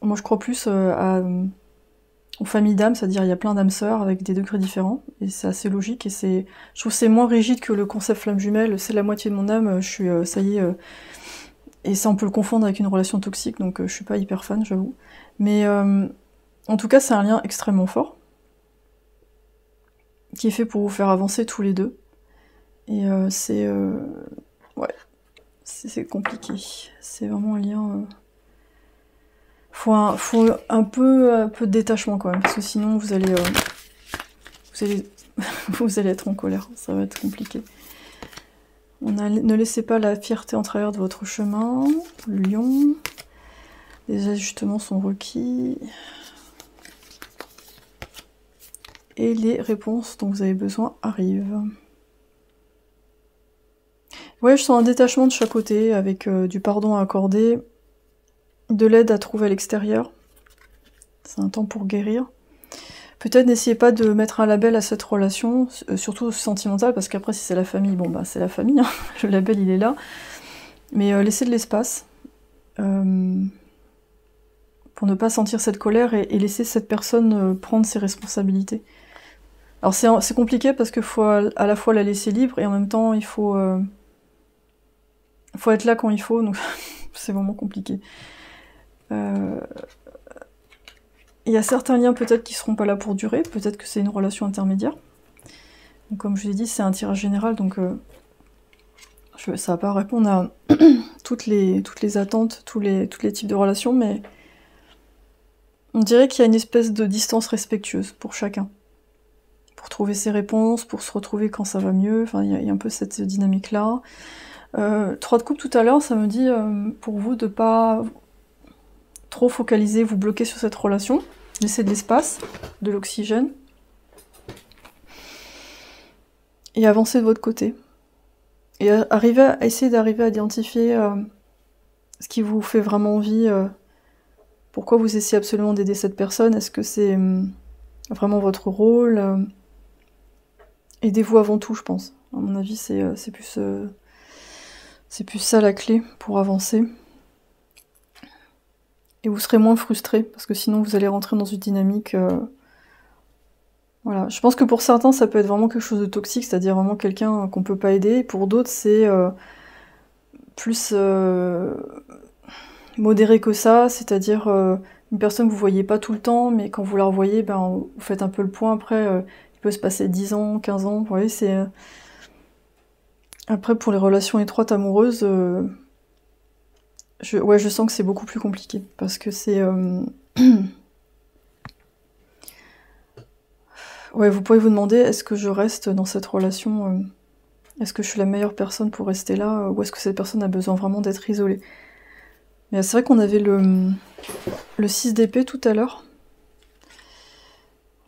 moi je crois plus aux familles d'âmes, c'est-à-dire il y a plein d'âmes sœurs avec des degrés différents, et c'est assez logique, et je trouve que c'est moins rigide que le concept flamme jumelle, c'est la moitié de mon âme, je suis, ça y est, et ça on peut le confondre avec une relation toxique, donc je suis pas hyper fan, j'avoue. Mais en tout cas, c'est un lien extrêmement fort, qui est fait pour vous faire avancer tous les deux, et ouais, c'est compliqué, c'est vraiment un lien... Faut un peu de détachement quand même, parce que sinon vous allez être en colère, ça va être compliqué. Ne laissez pas la fierté en travers de votre chemin, lion. Les ajustements sont requis. Et les réponses dont vous avez besoin arrivent. Ouais, je sens un détachement de chaque côté, avec du pardon à accorder, de l'aide à trouver à l'extérieur. C'est un temps pour guérir. Peut-être n'essayez pas de mettre un label à cette relation, surtout sentimentale, parce qu'après si c'est la famille, bon bah c'est la famille, hein. Le label il est là. Mais laissez de l'espace pour ne pas sentir cette colère et laisser cette personne prendre ses responsabilités. Alors c'est compliqué parce qu'il faut à la fois la laisser libre et en même temps il faut être là quand il faut, donc c'est vraiment compliqué. Il y a certains liens peut-être qui seront pas là pour durer, peut-être que c'est une relation intermédiaire. Donc, comme je vous ai dit, c'est un tirage général, donc ça va pas répondre à toutes les attentes, tous les types de relations, mais on dirait qu'il y a une espèce de distance respectueuse pour chacun. Pour trouver ses réponses, pour se retrouver quand ça va mieux, enfin il y a un peu cette dynamique-là. 3 de coupe tout à l'heure, ça me dit pour vous de pas trop focaliser, vous bloquer sur cette relation, laisser de l'espace, de l'oxygène, et avancer de votre côté. Et essayer d'arriver à identifier ce qui vous fait vraiment envie, pourquoi vous essayez absolument d'aider cette personne, est-ce que c'est vraiment votre rôle aidez-vous avant tout, je pense. À mon avis, c'est plus ça la clé pour avancer. Et vous serez moins frustré, parce que sinon vous allez rentrer dans une dynamique... Voilà. Je pense que pour certains, ça peut être vraiment quelque chose de toxique, c'est-à-dire vraiment quelqu'un qu'on peut pas aider. Pour d'autres, c'est plus modéré que ça, c'est-à-dire une personne que vous voyez pas tout le temps, mais quand vous la revoyez, ben, vous faites un peu le point après. Il peut se passer 10 ans, 15 ans, vous voyez, c'est... Après, pour les relations étroites amoureuses... je sens que c'est beaucoup plus compliqué, parce que c'est... Ouais, vous pouvez vous demander, est-ce que je reste dans cette relation est-ce que je suis la meilleure personne pour rester là, ou est-ce que cette personne a besoin vraiment d'être isolée? Mais c'est vrai qu'on avait le 6 d'épée tout à l'heure.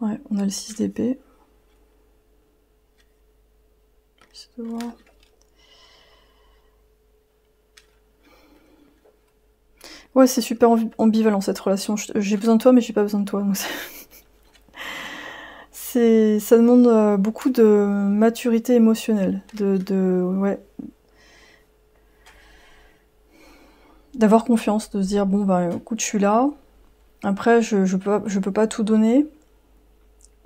Ouais, on a le 6 d'épée. J'essaie de voir... Ouais, c'est super ambivalent cette relation. J'ai besoin de toi, mais j'ai pas besoin de toi. Donc ça demande beaucoup de maturité émotionnelle, ouais, d'avoir confiance, de se dire bon bah écoute, je suis là. Après, je peux pas tout donner,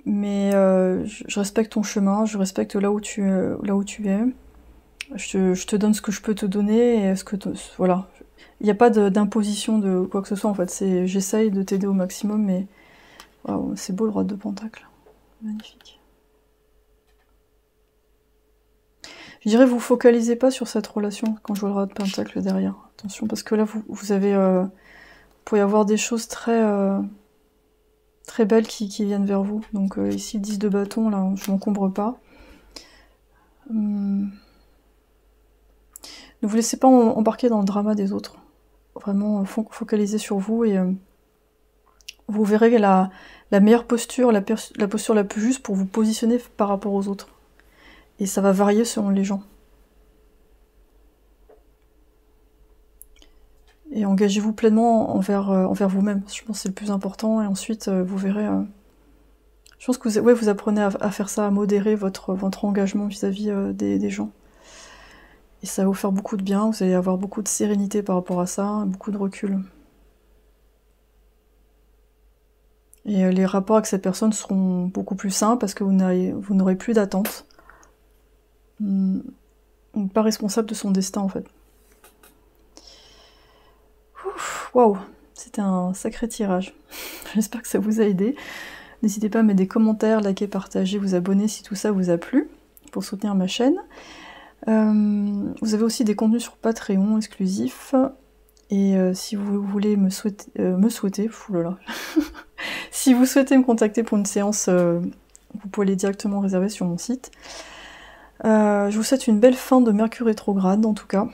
mais je respecte ton chemin, je respecte là où tu es. Je te donne ce que je peux te donner, et voilà. Il n'y a pas d'imposition de quoi que ce soit en fait. J'essaye de t'aider au maximum, mais wow, c'est beau le roi de Pentacle. Magnifique. Je dirais, vous focalisez pas sur cette relation quand je vois le roi de Pentacle derrière. Attention, parce que là, vous avez... vous pouvez avoir des choses très belles qui viennent vers vous. Donc ici, 10 de bâton, là, je m'encombre pas. Ne vous laissez pas embarquer dans le drama des autres. Vraiment, focalisez sur vous, et vous verrez la meilleure posture, la posture la plus juste pour vous positionner par rapport aux autres. Et ça va varier selon les gens. Et engagez-vous pleinement envers vous-même. Je pense que c'est le plus important. Et ensuite, vous verrez... je pense que vous apprenez à faire ça, à modérer votre engagement vis-à-vis des gens. Et ça va vous faire beaucoup de bien. Vous allez avoir beaucoup de sérénité par rapport à ça, beaucoup de recul. Et les rapports avec cette personne seront beaucoup plus sains parce que vous n'aurez plus d'attente. Pas responsable de son destin, en fait. Waouh, c'était un sacré tirage. J'espère que ça vous a aidé. N'hésitez pas à mettre des commentaires, liker, partager, vous abonner si tout ça vous a plu, pour soutenir ma chaîne. Vous avez aussi des contenus sur Patreon exclusifs. Et si vous voulez me souhaiter, oulala. Si vous souhaitez me contacter pour une séance, vous pouvez aller directement réserver sur mon site. Je vous souhaite une belle fin de Mercure rétrograde, en tout cas.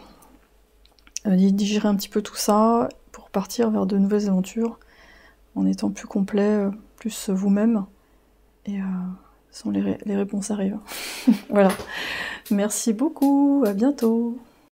Digérer un petit peu tout ça pour partir vers de nouvelles aventures en étant plus complet, plus vous-même, et les réponses arrivent. Voilà. Merci beaucoup, à bientôt.